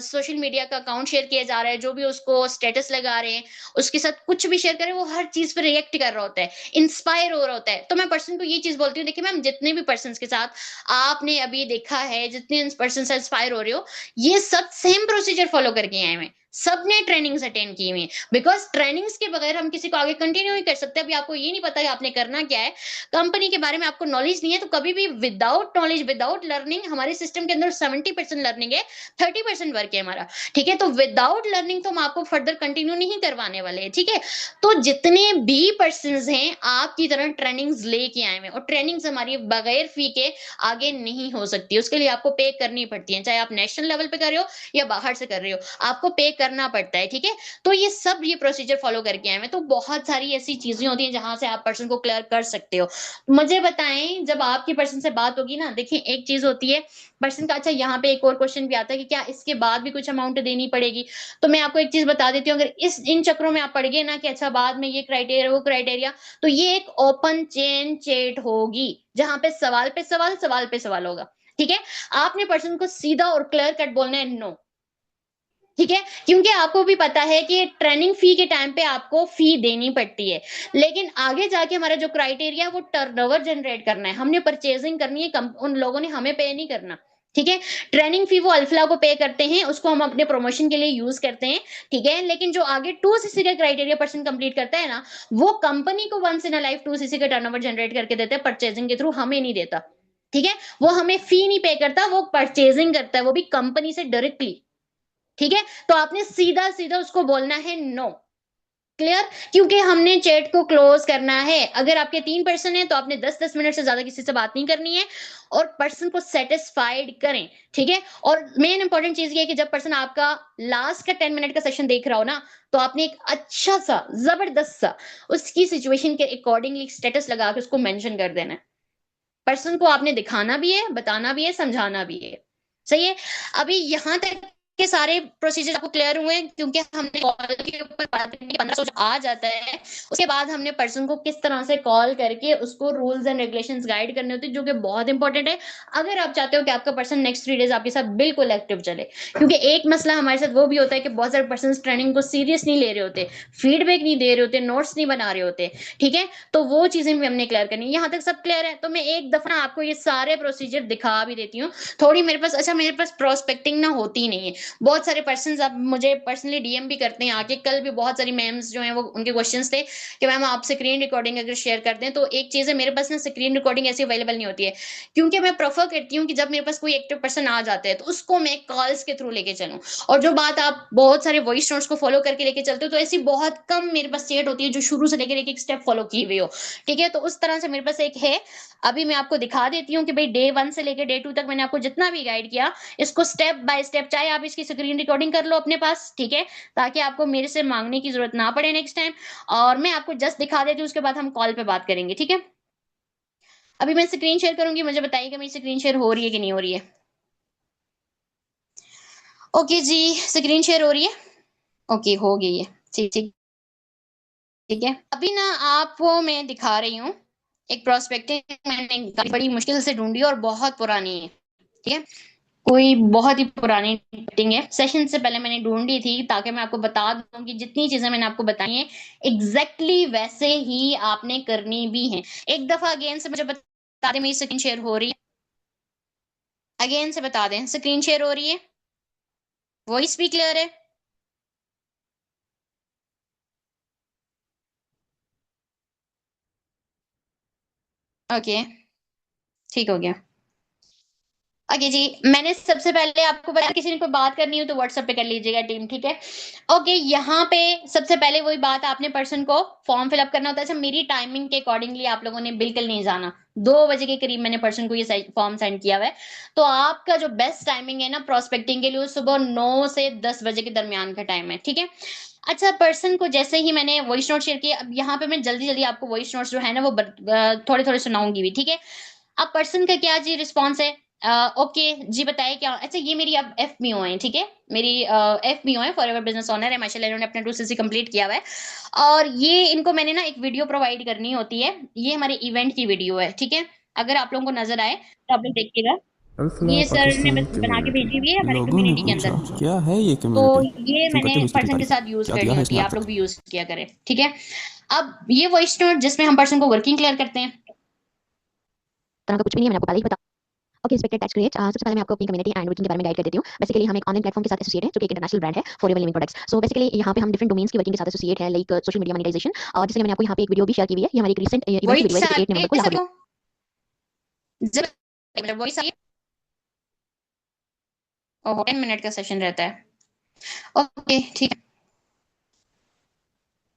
सोशल मीडिया का अकाउंट शेयर किया जा रहा है, जो भी उसको स्टेटस लगा रहे हैं, उसके साथ कुछ भी शेयर करे, वो हर चीज पे रिएक्ट कर रहा होता है, इंस्पायर हो रहा होता है। तो मैं पर्सन को ये चीज बोलती हूँ, देखिए मैम जितने भी पर्सन के साथ आपने अभी देखा है, जितने पर्सन से इंस्पायर हो रहे हो, ये सब सेम प्रोसीजर फॉलो करके आए हैं, सबने ट्रेनिंग्स अटेंड की हुई, बिकॉज ट्रेनिंग्स के बगैर हम किसी को आगे कंटिन्यू नहीं कर सकते। अभी आपको ये नहीं पता कि आपने करना क्या है, कंपनी के बारे में आपको नॉलेज नहीं है, तो कभी भी विदाउट नॉलेज विदाउट लर्निंग, हमारे सिस्टम के अंदर 70% लर्निंग है, 30% वर्क है हमारा, ठीक है। तो विदाउट लर्निंग तो हम आपको फर्दर कंटिन्यू नहीं करवाने वाले हैं, ठीक है। तो जितने भी पर्सन हैं आपकी तरह ट्रेनिंग्स लेके आए हैं, और ट्रेनिंग्स हमारी बगैर फी के आगे नहीं हो सकती, उसके लिए आपको पे करनी पड़ती है, चाहे आप नेशनल लेवल पे कर रहे हो या बाहर से कर रहे हो, आपको पे करना पड़ता है, ठीक है। तो ये सब ये प्रोसीजर फॉलो करके आए हैं, तो बहुत सारी ऐसी चीजें होती हैं जहां से आप पर्सन को क्लियर कर सकते हो। मुझे बताएं जब आपकी पर्सन से बात होगी ना, देखिए एक चीज होती है पर्सन का, अच्छा यहाँ पे एक और क्वेश्चन भी आता है कि क्या इसके बाद भी कुछ अमाउंट देनी पड़ेगी, तो मैं आपको एक चीज बता देती हूँ, अगर इस इन चक्रों में आप पड़ गए ना कि अच्छा बाद में ये क्राइटेरिया वो क्राइटेरिया, तो ये एक ओपन चेन चैट होगी जहां पे सवाल पे सवाल, सवाल पे सवाल होगा, ठीक है। आपने पर्सन को सीधा और क्लियर कट बोलना है नो, ठीक है, क्योंकि आपको भी पता है कि ट्रेनिंग फी के टाइम पे आपको फी देनी पड़ती है, लेकिन आगे जाके हमारा जो क्राइटेरिया वो टर्नओवर जनरेट करना है, हमने परचेजिंग करनी है, उन लोगों ने हमें पे नहीं करना, ठीक है। ट्रेनिंग फी वो अल्फला को पे करते हैं, उसको हम अपने प्रमोशन के लिए यूज करते हैं, ठीक है, लेकिन जो आगे 2cc का क्राइटेरिया पर्सन कंप्लीट करता है ना, वो कंपनी को once in a life 2cc का टर्नओवर जनरेट करके देते हैं परचेजिंग के थ्रू, हमें नहीं देता, ठीक है। वो हमें फी नहीं पे करता, वो परचेजिंग करता है, वो भी कंपनी से डायरेक्टली, ठीक है। तो आपने सीधा सीधा उसको बोलना है नो, क्लियर, क्योंकि हमने चैट को क्लोज करना है। अगर आपके 3 पर्सन है तो आपने 10-10 मिनट से ज्यादा किसी से बात नहीं करनी है, और पर्सन को सेटिस्फाइड करें, ठीक है। और मेन इंपॉर्टेंट चीज ये है कि जब पर्सन आपका लास्ट का 10 मिनट का सेशन देख रहा हो ना, तो आपने एक अच्छा सा जबरदस्त सा उसकी सिचुएशन के अकॉर्डिंगली स्टेटस लगा के उसको मेंशन कर देना है, पर्सन को आपने दिखाना भी है, बताना भी है, समझाना भी है, सही है। अभी यहां तक के सारे प्रोसीजर आपको क्लियर हुए हैं, क्योंकि हमने कॉल के ऊपर बात करनी है, 1500 आ जाता है, उसके बाद हमने पर्सन को किस तरह से कॉल करके उसको रूल्स एंड रेगुलेशंस गाइड करने होते हैं, जो कि बहुत इंपॉर्टेंट है अगर आप चाहते हो कि आपका पर्सन नेक्स्ट 3 days आपके साथ बिल्कुल एक्टिव चले। क्योंकि एक मसला हमारे साथ वो भी होता है कि बहुत सारे पर्सन ट्रेनिंग को सीरियस नहीं ले रहे होते, फीडबैक नहीं दे रहे होते, नोट्स नहीं बना रहे होते, ठीक है। तो वो चीजें भी हमने क्लियर करनी है, यहाँ तक सब क्लियर है। तो मैं एक दफा आपको ये सारे प्रोसीजर दिखा भी देती हूँ, थोड़ी मेरे पास, अच्छा मेरे पास प्रोस्पेक्टिंग ना होती नहीं है, बहुत सारे पर्सन अब मुझे पर्सनली डीएम भी करते हैं आके, कल भी बहुत सारी मैम्स जो हैं वो उनके क्वेश्चंस थे कि मैम आप स्क्रीन रिकॉर्डिंग अगर शेयर कर दें, तो एक चीज है मेरे पास ना स्क्रीन रिकॉर्डिंग ऐसी अवेलेबल नहीं होती है, क्योंकि मैं प्रेफर करती हूँ कि जब मेरे पास कोई एक्टिव पर्सन आ जाते हैं तो उसको मैं कॉल्स के थ्रू लेके चलूँ, और जो बात आप बहुत सारे वॉइस नोट्स को फॉलो करके लेके चलते हो, तो ऐसी बहुत कम मेरे पास चैट होती है जो शुरू से लेकर एक एक स्टेप फॉलो की हुई हो, ठीक है। तो उस तरह से मेरे पास एक है, अभी मैं आपको दिखा देती हूँ कि भाई डे 1 से लेकर डे 2 तक मैंने आपको जितना भी गाइड किया, इसको स्टेप बाय स्टेप, चाहे आप इसकी स्क्रीन रिकॉर्डिंग कर लो अपने पास, ठीक है, ताकि आपको मेरे से मांगने की जरूरत ना पड़े नेक्स्ट टाइम, और मैं आपको जस्ट दिखा देती हूँ, उसके बाद हम कॉल पे बात करेंगे, ठीक है। अभी मैं स्क्रीन शेयर करूंगी, मुझे बताइएगा मेरी स्क्रीन शेयर हो रही है कि नहीं हो रही है। ओके जी, स्क्रीन शेयर हो रही है, ओके हो गई है, ठीक ठीक, ठीक है। अभी ना आपको मैं दिखा रही हूँ एक प्रोस्पेक्टिव, मैंने काफी बड़ी मुश्किल से ढूंढी और बहुत पुरानी है, ठीक है, कोई बहुत ही पुरानी मीटिंग है, सेशन से पहले मैंने ढूंढी थी, ताकि मैं आपको बता दूं कि जितनी चीजें मैंने आपको बताई हैं एग्जैक्टली exactly वैसे ही आपने करनी भी है। एक दफा अगेन से मुझे बता दें मेरी स्क्रीन शेयर हो रही है, अगेन से बता दें स्क्रीन शेयर हो रही है, वॉइस भी क्लियर है, ओके, ठीक हो गया। ओके जी, मैंने सबसे पहले आपको बताया किसी ने कोई बात करनी हो तो व्हाट्सएप पे कर लीजिएगा टीम, ठीक है। ओके, यहाँ पे सबसे पहले वही बात, आपने पर्सन को फॉर्म फिलअप करना होता है। अच्छा, मेरी टाइमिंग के अकॉर्डिंगली आप लोगों ने बिल्कुल नहीं जाना। 2 बजे के करीब मैंने पर्सन को ये फॉर्म सेंड किया हुआ है। तो आपका जो बेस्ट टाइमिंग है ना प्रोस्पेक्टिंग के लिए, सुबह 9 से 10 बजे के दरमियान का टाइम है, ठीक है। अच्छा, पर्सन को जैसे ही मैंने वॉइस नोट शेयर किया, अब यहाँ पे मैं जल्दी जल्दी आपको वॉइस नोट्स जो है ना वो थोड़े थोड़े सुनाऊंगी भी, ठीक है। अब पर्सन का क्या जी रिस्पॉन्स है? ओके जी, बताइए क्या। अच्छा, ये मेरी अब एफबीओ है, ठीक है। मेरी एफबीओ है, फॉरएवर बिजनेस ओनर है, माशाल्लाह इन्होंने अपना 2CC कंप्लीट किया हुआ है। और ये इनको मैंने ना एक वीडियो प्रोवाइड करनी होती है। ये हमारे इवेंट की वीडियो है, ठीक है। अगर आप लोगों को नजर आए तो आप लोग देखिएगा। अल्फला ये सर ने पाकिस्तान बस बना के भेजी कम्युनिटी। हुई है हमारे लोगों ने कम्युनिटी के पूछा अंदर। क्या है ये तो कम्युनिटी, ये तुम मैंने करते हो इसकी पर्सन के तारीफ, साथ यूज क्या दिया करनी है होती इसने है, आज आप लोग तक। भी यूज किया करें, ठीक है। अब ये वॉइस नोट जिसमें हम पर्सन को वर्किंग क्लियर करते हैं, तरह का कुछ भी नहीं है, मैंने आपको पहले ही बता। ओके, रिस्पेक्टेड टैक्स क्रिएट, सबसे पहले मैं आपको अपनी कम्युनिटी एंड वर्किंग के बारे में गाइड कर देती हूँ। बेसिकली हम एक ऑनलाइन प्लेटफॉर्म के साथ एसोसिएट है, जो कि एक इंटरनेशनल ब्रांड है forever living products. So basically यहाँ पे हम डिफरेंट डोमेन्स की वर्किंग के साथ एसोसिएट है, लाइक सोशल मीडिया मोनेटाइजेशन। और जिसके लिए मैंने आपको यहाँ पे एक वीडियो भी शेयर की हुई है। ये हमारी एक रिसेंट इवेंट की वीडियो है, वॉइस जो कि आ 8 रही नवंबर को है लाहौर। सबको? जब वॉइस आ रही है। ओहो, 10 मिनट का सेशन रहता है। ओके, ठीक है।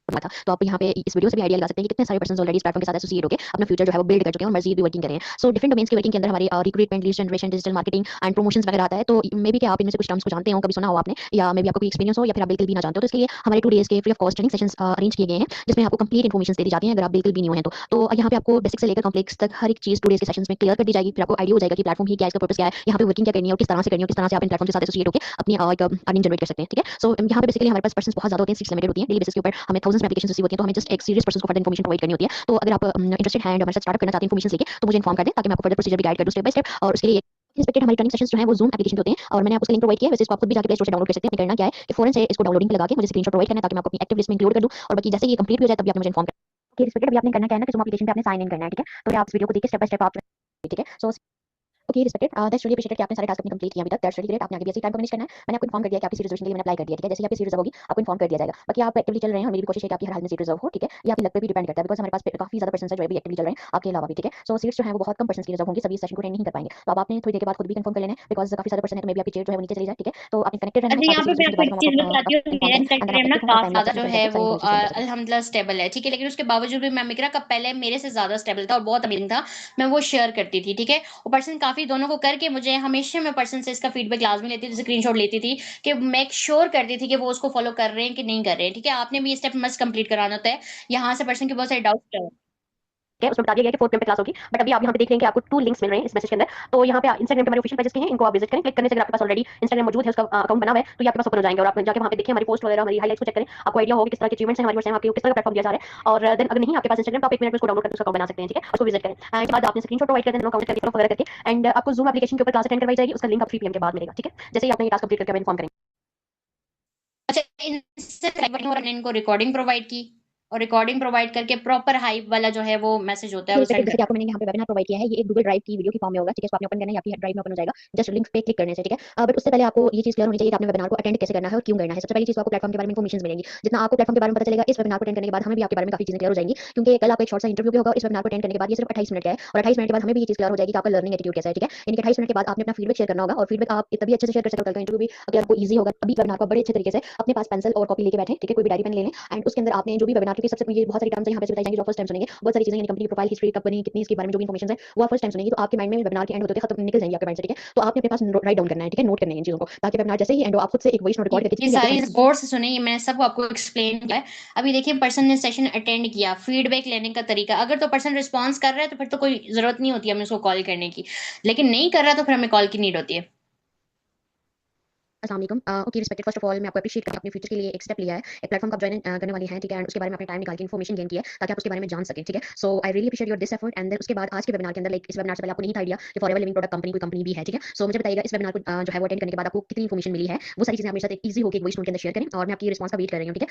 हुआ था। तो आप यहाँ पे इस वीडियो से भी आइडिया लगा सकते हैं कि कितने सारे पर्सन ऑलरेडी इस प्लेटफॉर्म के साथ एसोसिएट होकर अपना फ्यूचर जो है वो बिल्ड कर चुके हैं और मजीद भी वर्किंग कर रहे हैं। सो डिफरेंट डोमेन्स की वर्किंग के अंदर हमारे recruitment, lead generation, digital marketing and promotions वगैरह आता है। तो मे बी क्या आप इनमें से कुछ टर्म्स को जानते हो, कभी सुना हो आपने, या मे बी आपको कोई एक्सपीरियंस हो, या फिर आप बिल्कुल भी ना जानते हो। तो इसके लिए हमारे 2 डेज के free of cost training sessions arrange किए गए हैं, जिसमें आपको कंप्लीट इन्फॉर्मेशन दे दी जाती है अगर आप बिल्कुल भी न्यू हैं तो यहाँ पे आपको बेसिक से लेकर कॉम्प्लेक्स तक हर एक चीज 2 डेज के सेशंस में क्लियर कर दी जाएगी। फिर आपको आइडिया हो जाएगा कि प्लेटफॉर्म ही क्या है, इसका पर्पस क्या है, यहाँ पे वर्किंग क्या करनी है और किस तरह से करनी है, किस तरह से आप इन प्लेटफॉर्म के साथ एसोसिएट होकर अपनी अर्निंग जनरेट कर सकते हैं, ठीक है। सो यहाँ पे बेसिकली हमारे पास पर्सन बहुत ज्यादा होते हैं, सीट्स लिमिटेड होती है, डेली बेसिस के ऊपर हमें थाउजेंड्स में एप्लीकेशन रिसीव होती है। तो हमें जस्ट एक सीरियस पर्सन को फर्दर इन्फॉर्मेशन प्रोवाइड करनी होती है। तो अगर आप इंटरेस्टेड हैं हमारे साथ स्टार्ट करना चाहते हैं इन्फॉर्मेशन लेके, तो मुझे इन्फॉर्म कर दें ताकि मैं आपको फर्दर प्रोसीजर भी गाइड कर दूं स्टेप बाय स्टेप। और उसके लिए रिस्पेक्टेड हमारी ट्रेनिंग सेशंस जो हैं वो Zoom एप्लीकेशन होते हैं, और मैंने आपको उसका लिंक प्रोवाइड किया है। वैसे इसको आप खुद भी जाके प्ले स्टोर से डाउनलोड कर सकते हैं। करना क्या है कि फौरन से इसको डाउनलोडिंग पे लगा के मुझे स्क्रीनशॉट प्रोवाइड करना है ताकि मैं आपको अपनी एक्टिव लिस्ट में इंक्लूड कर दूं। और बाकी जैसे ही ये कंप्लीट हो जाए तब भी आपने मुझे इन्फॉर्म करना है। रिस्पेक्टेड, अभी आपने करना क्या है ना कि Zoom एप्लीकेशन पे आपने साइन इन करना है, ठीक है। तो आप इस वीडियो को देखिए स्टेप बाय स्टेप आप, ठीक है। So okay, respected, that's really appreciated कि आपने सारे टास्क अपने कंप्लीट किए अभी तक। दैट्स रियली ग्रेट, आपने आगे भी ऐसे टाइम को मैनेज करना है। मैंने आपको इन्फॉर्म कर दिया कि आपकी सीट रिजर्वेशन के लिए मैंने अप्लाई कर दिया, ठीक है। जैसे ही आपकी सीट रिजर्व होगी आपको इन्फॉर्म कर दिया जाएगा। बाकी आप एक्टिवली चल रहे हैं और मेरी भी कोशिश है कि आपकी हर हाल में सीट रिजर्व हो, ठीक है। ये आपकी लक पे भी डिपेंड करता है, बिकॉज़ हमारे पास काफी ज्यादा पर्सन है जो अभी एक्टिवली चल रहे हैं आपके अलावा भी, ठीक है। सो सीट्स जो है वो बहुत कम पर्सन की रिजर्व होंगी, सभी सेशन को अटेंड नहीं कर पाएंगे। तो अब आपने थोड़ी देर के बाद खुद भी कंफर्म कर लेना है, बिकॉज़ काफी ज्यादा पर्सन है तो मे भी आपकी सीट जो है वो नीचे चली जाए, ठीक है। तो आपने कनेक्टेड रहना है अच्छा, यहाँ ताकि पे सीट मैं रिजर्वेशन आपको के एक बाद हम चीज आपको बताती हूँ, इन्फॉर्म मेरा करें एंड देन इंस्टाग्राम आप ना एक्टिव रहना, काफी टाइम ज्यादा लैप्स जो में है करते वो सारी इन्फॉर्मेशन दे सकते हैं। अल्हम्दुलिल्लाह स्टेबल है, ठीक है। लेकिन उसके बावजूद भी मैं मिकरा का पहले मेरे से ज्यादा स्टेबल था और बहुत अमेजिंग था। मैं वो शेयर करती थी, ठीक है। वो पर्सन काफी दोनों को करके मुझे हमेशा मैं पर्सन से इसका फीडबैक लाजमी लेती थी, स्क्रीनशॉट लेती थी कि मेक श्योर करती थी कि वो उसको फॉलो कर रहे हैं कि नहीं कर रहे हैं, ठीक है। आपने भी ये स्टेप मस्ट कंप्लीट कराना होता है। यहाँ से पर्सन के बहुत सारे डाउट्स है उसमें बता दिया गया कि 4 पीएम पे क्लास होगी। बट अभी आप यहाँ पे देख रहे हैं कि आपको 2 लिंक्स मिल रहे हैं इस मैसेज के अंदर। तो यहाँ पे इंस्टाग्राम पे हमारे ऑफिशियल पेजेस के हैं, इनको आप विजिट करें। क्लिक करने से अगर आपके पास ऑलरेडी इंस्टाग्राम मौजूद है, उसका अकाउंट बना हुआ है, तो ये आपके पास ओपन हो जाएंगे और आप जाके वहाँ पे देखिए हमारी पोस्ट वगैरह, हमारी हाइलाइट्स को चेक करें। आपको आइडिया होगा कि किस तरह के अचीवमेंट्स हैं हमारी, वर्ष आपको किस तरह का प्लेटफॉर्म दिया जा रहा है। और देन अगर नहीं आपके पास इंस्टाग्राम, तो आप 1 मिनट में उसको डाउनलोड करके उसका अकाउंट बना सकते हैं, ठीक है। उसको विजिट करें एंड बाद आपने स्क्रीनशॉट प्रोवाइड कर देना अकाउंट करके फॉलो वगैरह करके, एंड आपको Zoom एप्लीकेशन के ऊपर क्लास अटेंड करवाई जाएगी। उसका लिंक आप 3 पीएम के बाद मिलेगा, ठीक है। जैसे ही आपने ये टास्क कंप्लीट करके हमें इन्फॉर्म करेंगे। अच्छा, इनसे और इनको रिकॉर्डिंग प्रोवाइड की, और रिकॉर्डिंग प्रोवाइड करके प्रॉपर हाइप वाला जो है वो मैसेज होता है ओके, वो रिस्पेक्टेड, सेंड जैसे कि आपको मैंने यहाँ पे वेबिनार प्रोवाइड किया है, ये एक गूगल ड्राइव की वीडियो की फॉर्म में होगा, ठीक है। इसको आपने ओपन करना है, आपकी ड्राइव में ओपन हो जाएगा जस्ट लिंक पे क्लिक करने से, ठीक है। बट उससे पहले आपको ये चीज क्लियर होनी चाहिए कि आपने वेबिनार को अटेंड कैसे करना है और क्यों करना है। सबसे पहली चीज, आपको प्लेटफॉर्म के बारे में इन्फॉर्मेशन मिलेंगी। जितना आपको प्लेटफॉर्म के बारे में पता चलेगा इस वेबिनार को अटेंड करने के बाद, हमें भी आपके बारे में काफी चीजें क्लियर हो जाएंगी, क्योंकि कल आपका एक शॉर्ट सा इंटरव्यू भी होगा। इस वेबिनार को अटेंड करने के बाद ये सिर्फ 28 मिनट का है, और 28 मिनट के बाद हमें भी ये चीज क्लियर हो जाएगी कि आपका लर्निंग एटीट्यूड कैसा है, ठीक है। यानी कि 28 मिनट के बाद आपने अपना फीडबैक शेयर करना होगा, और फीडबैक आप तभी अच्छे से शेयर कर सकते हो, कल का इंटरव्यू भी अगर आपको ईजी होगा। अभी वेबिनार को बड़े अच्छे तरीके से अपने पास पेंसिल और कॉपी लेके बैठे, ठीक है। कोई भी डायरी पेन ले लें एंड उसके अंदर आपने जो भी वेबिनार, क्योंकि सबसे ये बहुत सारी टर्म्स यहाँ पे बताई जाएंगी जो फर्स्ट टाइम सुनेंगे, बहुत सारी चीजें, यानी कंपनी प्रोफाइल, हिस्ट्री, कंपनी कितनी, इसके बारे में जो भी इन्फॉर्मेशन है वो आप फर्स्ट टाइम सुनेंगे। तो आपके माइंड में वेबिनार के एंड होते खत्म निकल जाएंगे आपके माइंड से, ठीक है। तो आपने अपने पास राइट डाउन करना है, ठीक है, नोट करना है इन चीजों को, ताकि वेबिनार जैसे ही एंड हो आप खुद से एक वॉइस नोट रिकॉर्ड करके ये जितनी भी आपके सारी पास। गौर से सुने, ये मैंने सब आपको एक्सप्लेन किया है। अभी देखिए, पर्सन ने सेशन अटेंड किया, फीडबैक लेने का तरीका, अगर तो पर्सन रिस्पॉन्स कर रहा है तो फिर तो कोई जरूरत नहीं होती हमें उसको कॉल करने की, लेकिन नहीं कर रहा तो फिर हमें कॉल की नीड होती है। अस्सलाम वालेकुम। Okay, respected, first of all मैं आपको अप्रिशिएट करती हूँ, अपने फ्यूचर के लिए एक स्टेप लिया है, एक प्लेटफॉर्म को आप ज्वाइन करने वाली हैं, ठीक है। एंड उसके बारे में आपने टाइम निकाल के इन्फॉर्मेशन गेन किया है ताकि आप उसके बारे में जान सकें, ठीक है। So I really appreciate your this effort. And then उसके बाद आज के वेबिनार के अंदर, लाइक इस वेबिनार से पहले आपको नहीं था आइडिया कि फॉरएवर लिविंग प्रोडक्ट कंपनी कोई कंपनी भी है, ठीक है। सो मुझे बताइएगा इस वेबिनार को जो है वो अटेंड करने के बाद आपको कितनी इन्फॉर्मेशन मिली है, वो सारी चीजें आप मेरे साथ एक ईजी होकर एक वॉइस नोट के अंदर शेयर करें, और मैं आपकी रिस्पॉन्स का वेट कर रही हूँ, ठीक है।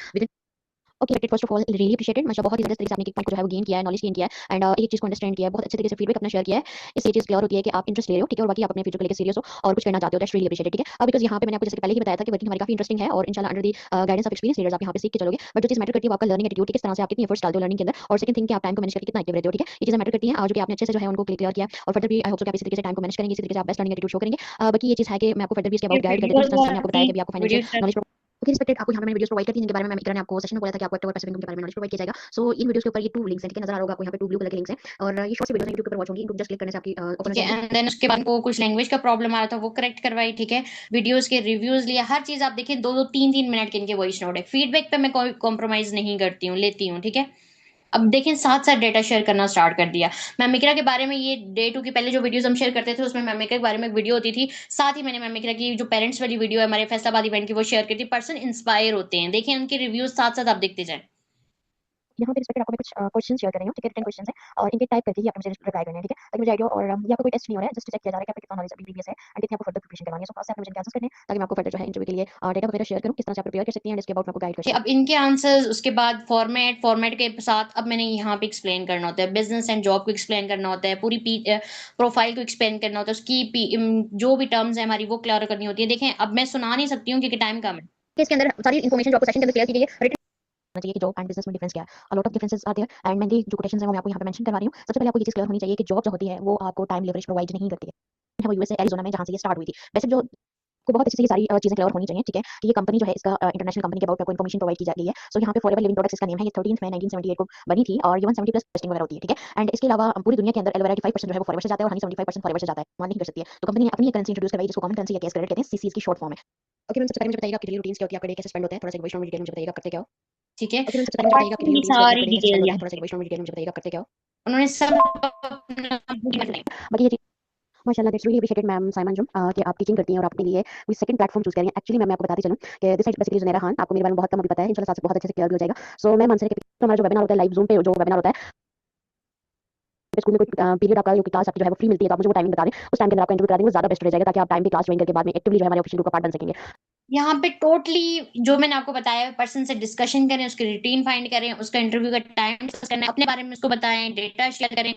Okay, first of all really appreciated, मतलब बहुत ही ज़्यादा तरीके से आपने एक पॉइंट को जो है वो गेन किया है, नॉलेज गेन किया है एंड एक चीज़ को अंडरस्टैंड किया है, बहुत अच्छे तरीके से फीडबैक अपना शेयर किया है। इससे ये चीज़ क्लियर होती है कि आप इंटरेस्ट ले रहे हो, ठीक है, और बाकी आप अपने फ्यूचर को लेके सीरियस हो और कुछ करना चाहते हो, दैट्स रियली अप्रिशिएटेड, ठीक है। बिकॉज़ यहाँ पे मैंने आपको जैसे कि पहले ही बताया था कि वर्किंग हमारी काफ़ी इंटरेस्टिंग है और इंशाल्लाह under the guidance of experience leaders आप यहाँ पे सीख के चलोगे। बट जो चीज़ मैटर करती है वो आपका लर्निंग एटीट्यूड, किस तरह से आप कितनी एफर्ट्स डालते हो लर्निंग के अंदर, और सेकंड थिंग कि आप टाइम को मैनेज करके कितना एक्टिव रहते हो, ठीक है। ये चीज़ें मैटर करती हैं, जो कि आपने अच्छे से जो है उनको क्लियर किया और फर्दर भी आई होप सो कि आप इसी तरीके से टाइम को मैनेज करेंगे, इसी तरीके से आप बेस्ट लर्निंग एटीट्यूड शो करेंगे। बाकी ये चीज़ है कि मैं आपको फर्दर भी इसके अबाउट गाइड कर देती हूँ, जिस तरह से मैंने आपको बताया कि अभी आपको financial video knowledge okay respected, आपको यहाँ पे मैंने वीडियोस प्रोवाइड करती हैं जिनके बारे में मैं इकरा ने आपको सेशन में बोला था कि आपको एक्टिव और पैसिव इनकम के बारे में नॉलेज प्रोवाइड किया जाएगा। सो इन वीडियोस के ऊपर ये 2 लिंक्स हैं, ठीक है, नजर आ रहा होगा आपको यहाँ पे 2 ब्लू कलर के लिंक्स हैं और ये शॉर्ट सी वीडियोस हैं यूट्यूब पर वॉच होंगी, इनको जस्ट क्लिक करने से आपकी ओपन हो ठीक है। जाएंगी। एंड देन उसके बाद को कुछ लैंग्वेज का प्रॉब्लम आ रहा था, वो करेक्ट करवाई, ठीक है। वीडियोस के रिव्यूज लिए, हर चीज आप देखिए, 2-2 3-3 मिनट के इनके वॉइस नोट है। फीडबैक पे मैं कोई कॉम्प्रोमाइज नहीं करती हूँ, लेती हूँ, ठीक है। अब देखें, साथ साथ डेटा शेयर करना स्टार्ट कर दिया। मैमिक्रा के बारे में, ये डे 2 की पहले जो वीडियोस हम शेयर करते थे उसमें मैमिक्रा के बारे में एक वीडियो होती थी, साथ ही मैंने मैमिक्रा की जो पेरेंट्स वाली वीडियो है हमारे फैसलाबाद इवेंट की, वो शेयर करती। पर्सन इंस्पायर होते हैं, देखें उनके रिव्यूज साथ साथ आप देखते जाएं। यहाँ पे रिस्पेक्टेड आपको मैं कुछ क्वेश्चन शेयर कर रही हूँ, ठीक है, रिटन क्वेश्चन है और इनके टाइप करके ही आपको मुझे रिप्लाई करने हैं, ठीक है, ताकि मुझे आइडिया और ये आपका कोई टेस्ट नहीं हो रहा है, जस्ट चेक किया जा रहा है कि आपका कितना नॉलेज अभी प्रीवियस है एंड कितनी आपको फर्दर प्रिपरेशन करवानी है। सो फर्स्ट आपने मुझे आंसर्स करने हैं ताकि मैं आपको फर्दर जो है इंटरव्यू के लिए डेटा वगैरह शेयर करूँ, किस तरह से आप प्रिपेयर कर सकती हैं एंड इसके अबाउट मैं आपको गाइड कर सकती हूँ। अब इनके आंसर्स, उसके बाद फॉर्मेट के साथ अब मैंने यहाँ पे एक्सप्लेन करना होता है, बिजनेस एंड जॉब को एक्सप्लेन करना होता है, पूरी प्रोफाइल को एक्सप्लेन करना होता है, उसकी जो भी टर्म्स है हमारी वो क्लियर करनी होती है। देखें, अब मैं सुना नहीं सकती हूँ क्योंकि टाइम कम है। इसके अंदर सारी इन्फॉर्मेशन जो आपको सेशन के अंदर क्लियर की गई है रिटन होना चाहिए कि जॉब एंड बिजनेस में डिफरेंस क्या है। A lot of differences are there and mainly जो कोटेशंस हैं वो मैं आपको यहाँ पे मेंशन करवा रही हूँ। सबसे पहले आपको ये चीज़ क्लियर होनी चाहिए कि जॉब जो होती है वो आपको टाइम लेवरेज प्रोवाइड नहीं करती है वो यूएसए एरिज़ोना में जहाँ से ये स्टार्ट हुई थी। वैसे जो को बहुत अच्छे से ये सारी चीज़ें क्लियर होनी चाहिए, ठीक है, कि ये कंपनी जो है इसका इंटरनेशनल कंपनी के अबाउट आपको इन्फॉर्मेशन प्रोवाइड की जा रही है। सो यहाँ पे फॉरएवर लिविंग प्रोडक्ट्स इसका नेम है, ये 13th मई 1978 को बनी थी और ये 170 प्लस टेस्टिंग वगैरह होती है, ठीक है। एंड इसके अलावा पूरी दुनिया के अंदर एलोवेरा की 5% जो है वो फॉरएवर से जाता है और हनी 75% फॉरएवर से जाता है, मान नहीं कर सकती है। तो कंपनी ने अपनी एक करेंसी इंट्रोड्यूस करवाई जिसको कॉमन करेंसी या कैश क्रेडिट कहते हैं, सीसीएस की शॉर्ट फॉर्म है। ओके मैम, सबसे पहले मुझे बताइएगा आपकी डेली रूटीन्स क्या होती है, आपका डे कैसे स्पेंड होता है, थोड़ा सा वैष्णव डिटेल मुझे बताइएगा, करते क्या हो। ठीक है, ओके मैम, सबसे पहले मुझे बताइएगा आपकी डेली रूटीन्स क्या होती है, सारी आपका डे कैसे स्पेंड डिटेल होता है, यहाँ थोड़ा सा वैष्णव डिटेल मुझे बताइएगा, करते क्या हो। उन्होंने सब अपना बाकी ये माशाल्लाह that's really appreciated ma'am Simon जुम कि आप टीचिंग करती हैं और आपके लिए कोई सेकंड प्लेटफॉर्म चूज़ कर रही हैं। एक्चुअली मैं आपको बताती चलूँ कि this is basically Junaira Khan, आपको मेरे बारे में बहुत कम अभी पता है, इंशाल्लाह साथ से बहुत अच्छे से क्लियर भी हो जाएगा। सो मैं मानसरे के तो हमारा जो वेबिनार होता है लाइव ज़ूम पे जो वेबिनार होता है, स्कूल में कोई पीरियड आपका जो क्लास आपकी जो है वो फ्री मिलती है, तो आप मुझे वो टाइमिंग बता दें, उस टाइम के अंदर आपको इंटरव्यू करा देंगे, वो ज़्यादा बेस्ट रह जाएगा ताकि आप टाइम पे क्लास ज्वाइन करके बाद में एक्टिवली जो है हमारे ऑफिशियल ग्रुप का पार्ट बन सकेंगे। यहाँ पे टोटली जो मैंने आपको बताया, पर्सन से डिस्कशन करें, उसकी रूटीन फाइंड करें, उसका इंटरव्यू का टाइम डिस्कस करना है, अपने बारे में उसको बताएं, डेटा शेयर करें,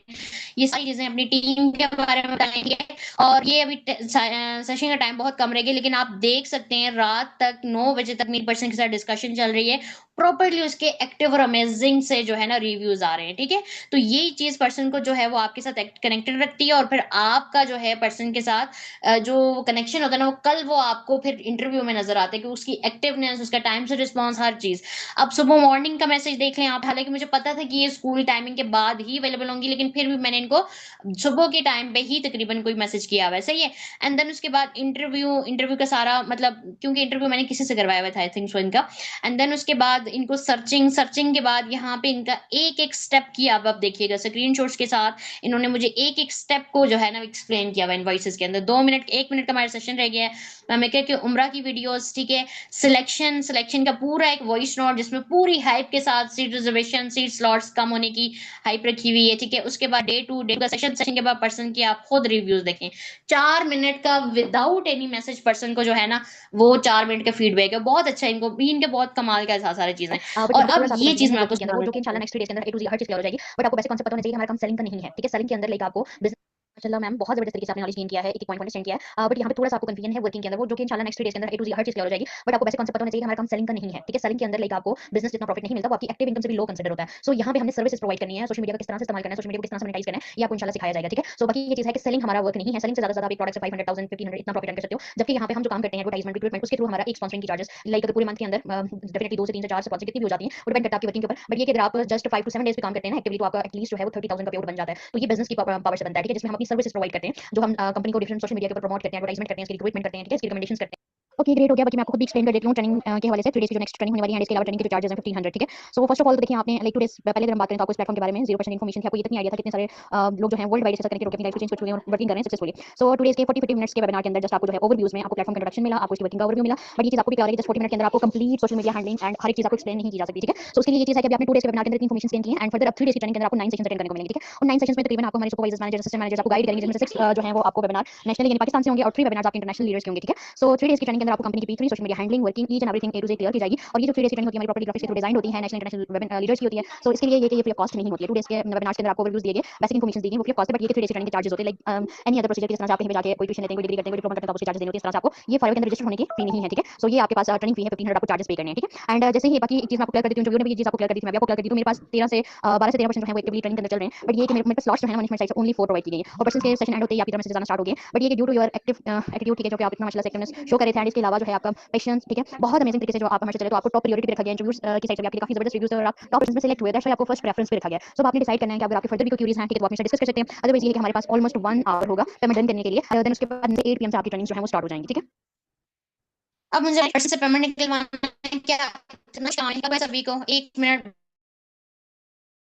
ये सारी चीजें अपनी टीम के बारे में बताएं, ठीक है। और ये अभी सेशन का टाइम बहुत कम रहेगा, लेकिन आप देख सकते हैं रात तक 9 बजे तक मेरी पर्सन के साथ डिस्कशन चल रही है, प्रॉपरली उसके एक्टिव और अमेजिंग से जो है ना रिव्यूज आ रहे हैं, ठीक है। तो ये चीज पर्सन को जो है वो आपके साथ कनेक्टेड रखती है और फिर आपका जो है पर्सन के साथ जो कनेक्शन होता है ना, वो कल वो आपको फिर इंटरव्यू में नजर आता है कि उसकी एक्टिवनेस, उसका टाइम से रिस्पॉन्स, हर चीज। अब सुबह मॉर्निंग का मैसेज देख लें आप, हालांकि मुझे पता था कि ये स्कूल टाइमिंग के बाद ही अवेलेबल होंगी, लेकिन फिर भी मैंने इनको सुबह के टाइम पे ही तकरीबन कोई मैसेज किया हुआ है, सही है। एंड देन उसके बाद इंटरव्यू का सारा मतलब, क्योंकि इंटरव्यू मैंने किसी से करवाया हुआ था आई थिंक सो इनका। एंड देन उसके बाद इनको सर्चिंग के बाद यहाँ पे इनका एक एक स्टेप किया, अब आप देखिएगा स्क्रीनशॉट्स के साथ इन्होंने मुझे एक एक स्टेप को जो है ना एक्सप्लेन किया हुआ इनवॉइसेस के अंदर। 2 मिनट 1 मिनट का हमारा सेशन रह गया है। मैं कह कि उम्रा की वीडियोस, ठीक है, सिलेक्शन का पूरा एक वॉइस नोट जिसमें पूरी हाइप के साथ सीट रिजर्वेशन, सीट स्लॉट्स कम होने की हाइप रखी हुई है, ठीक है। उसके बाद डे का सेशन के बाद पर्सन की आप खुद रिव्यूज देखें, 4 मिनट का विदाउट एनी मैसेज पर्सन को जो है ना वो 4 मिनट का फीडबैक है, बहुत अच्छा। इनको भी इनके बहुत कमाल का सारी चीजें। बट और यहाँ पे थोड़ा अब सा आपको ये चीज कंफ्यूजन मैं है आपको वर्किंग के अंदर, वो सुनाना जो कि इंशाल्लाह नेक्स्ट 3 डेज के अंदर ए टू ज़ेड हर चीज़ क्लियर हो जाएगी। बट आपको बेसिक कांसेप्ट पता होना चाहिए कि हमारा काम सेलिंग का नहीं है, ठीक है। सेलिंग के अंदर लाइक आपको माशाल्लाह मैम बहुत जबरदस्त तरीके से आपने नॉलेज गेन किया है, एक एक पॉइंट अंडरस्टैंड किया है। बट यहाँ पे थोड़ा सा आपको कंफ्यूजन है वर्किंग के अंदर, वो जो कि इंशाल्लाह नेक्स्ट 3 डेज के अंदर ए टू ज़ेड हर चीज़ क्लियर हो जाएगी। बट आपको बेसिक कांसेप्ट पता होना चाहिए कि हमारा काम सेलिंग का नहीं है, ठीक है। सेलिंग के अंदर लाइक आपको बिजनेस जितना प्रॉफिट नहीं मिलता, वो आपकी एक्टिव इनकम से भी लो कंसीडर होता है। सो यहाँ पे हमने सर्विसेज प्रोवाइड करनी है, सोशल मीडिया का किस तरह से इस्तेमाल करना है, सोशल मीडिया को किस तरह से मोनेटाइज करना है, ये आपको इंशाल्लाह सिखाया जाएगा, ठीक है। सो बाकी ये चीज़ है कि सेलिंग हमारा वर्क नहीं है, सेलिंग से ज़्यादा आप एक प्रोडक्ट से 500,000 1500 इतना प्रॉफिट कर सकते हो। जबकि यहाँ पे हम जो काम करते हैं एडवर्टाइजमेंट रिक्रूटमेंट, उसके थ्रू हमारा एक स्पॉन्सरिंग की चार्जेस लाइक अगर पूरे मंथ के अंदर डेफिनेटली 2 से 3 से 4 स्पॉन्सर कितनी भी हो जाती है, वो डिपेंड करता है आपकी वर्किंग के ऊपर। बट ये कि अगर आप जस्ट 5 to 7 डेज पे काम करते हैं ना एक्टिवली, तो आपका एटलीस्ट जो है वो 30,000 का पेआउट बन जाता है। तो ये बिजनेस की पावर से बनता है, ठीक है, जिसमें हम अपनी सर्विसेज प्रोवाइड करते हैं, जो हम कंपनी को डिफरेंट सोशल मीडिया के ऊपर प्रमोट करते हैं, एडवर्टाइजमेंट करते हैं, इसकी रिक्रूटमेंट करते हैं, ठीक है, इसकी रिकमेंडेशंस करते हैं। ओके ग्रेट हो गया। बाकी मैं आपको खुद भी एक्सप्लेन कर देती हूँ ट्रेनिंग के हवाले से। 3 डेज की जो नेक्स्ट ट्रेनिंग होने वाली है, इसके अलावा ट्रेनिंग के जो चार्जेस हैं 1500, ठीक है। सो फर्स्ट ऑफ ऑल तो देखिए आपने लाइक 2 डेज पहले अगर हम बात करें तो आपको इस प्लेटफॉर्म के बारे में 0% इन्फॉर्मेशन थी, आपको ये तक नहीं आइडिया था कितने सारे लोग जो हैं वर्ल्ड वाइड ऐसा करके अपनी लाइफ को चेंज कर चुके हैं और वर्किंग कर रहे हैं सक्सेसफुली। सो 2 डेज के 40-50 मिनट्स के वेबिनार के अंदर जस्ट आपको जो है ओवरव्यूज में आपको प्लेटफॉर्म का इंट्रोडक्शन मिला, आपको इसकी वर्किंग का ओवरव्यू मिला। बट ये चीज आपको भी क्लियर है कि जस्ट 40 मिनट के अंदर आपको complete social media handling and हर एक चीज आपको एक्सप्लेन नहीं की जा सकती, ठीक है। सो उसके लिए ये चीज है कि अभी आपने 2 डेज के वेबिनार के अंदर इतनी इन्फॉर्मेशन गेन की है एंड फर्दर अब 3 डेज की ट्रेनिंग के अंदर आपको 9 सेशंस अटेंड करने को मिलेंगे, ठीक है। और 9 सेशंस में तकरीबन आपको हमारे सुपरवाइजर्स, मैनेजर्स, असिस्टेंट मैनेजर्स आपको गाइड करेंगे, जिसमें से 6 जो है वो आपको वेबिनार नेशनल यानी पाकिस्तान से होंगे और 3 वेबिनार आपके इंटरनेशनल लीडर्स के होंगे, ठीक है। सो 3 डेज की ट्रेनिंग अंदर आपको कंपनी की P3 social media handling working each and everything A to Z clear की जाएगी। और ये जो 3 डेज की ट्रेनिंग होती है हमारी प्रॉपर्टी ग्राफिक्स के थ्रू डिजाइन होती है, नेशनल इंटरनेशनल वेब लीडर्स की होती है। सो इसके लिए ये कि ये फ्री ऑफ कॉस्ट नहीं होती है। 2 डेज के वेबिनार्स के अंदर आपको ओवरव्यूज दिए गए, बेसिक इन्फॉर्मेशन दी गई, वो फ्री ऑफ कॉस्ट है। बट ये कि 3 डेज की ट्रेनिंग के चार्जेस होते हैं लाइक एनी अदर प्रोसीजर की तरह से आप कहीं पे जाके कोई ट्यूशन लेते हैं, कोई डिग्री करते हैं, कोई डिप्लोमा करते हैं तो उसके चार्जेस देने होते हैं। इस तरह से आपको ये फाइव के अंदर रजिस्टर होने की फी नहीं है, ठीक है। सो ये आपके पास ट्रेनिंग फी है, 1500 आपको चार्जेस पे करने हैं, ठीक है। एंड जैसे ही बाकी एक चीज मैं आपको क्लियर कर देती हूँ, जो ने भी ये चीज आपको क्लियर कर दी थी, मैं भी आपको क्लियर कर दी। तो मेरे पास 13 से 12 से 13% जो है वो एक्टिवली ट्रेनिंग के अंदर चल रहे हैं। बट ये कि मेरे पास स्लॉट्स जो है मैनेजमेंट साइड से ओनली 4 प्रोवाइड की गई है और पर्सन के सेशन एंड होते ही आपकी तरफ से जाना स्टार्ट हो गए। बट ये कि due to your active attitude, ठीक है, जो कि आप इतना माशाल्लाह से एक्टिवनेस शो कर रहे थे, एंड इसके अलावा जो है आपका पेशेंस, ठीक है, बहुत अमेजिंग तरीके से जो आप हमेशा चले, तो आपको टॉप प्रायोरिटी पे रखा गया। इंटरव्यूज की साइड से आपके काफी जबरदस्त रिव्यूज और आप टॉप पर्सन में सेलेक्ट हुए, दैट्स व्हाई आपको फर्स्ट प्रेफरेंस पे रखा गया। सो आपने डिसाइड करना है कि अगर आपके फर्दर भी कोई क्वेरीज हैं, ठीक है, तो आप हमसे डिस्कस कर सकते हैं। अदरवाइज ये है कि हमारे पास ऑलमोस्ट 1 आवर होगा पेमेंट डन करने के लिए। देन उसके बाद 8 PM से आपकी ट्रेनिंग जो है वो स्टार्ट हो जाएंगी, ठीक है। अब मुझे पर्सन से पेमेंट निकलवाना है क्या? कितना टाइम का? सभी को 1 मिनट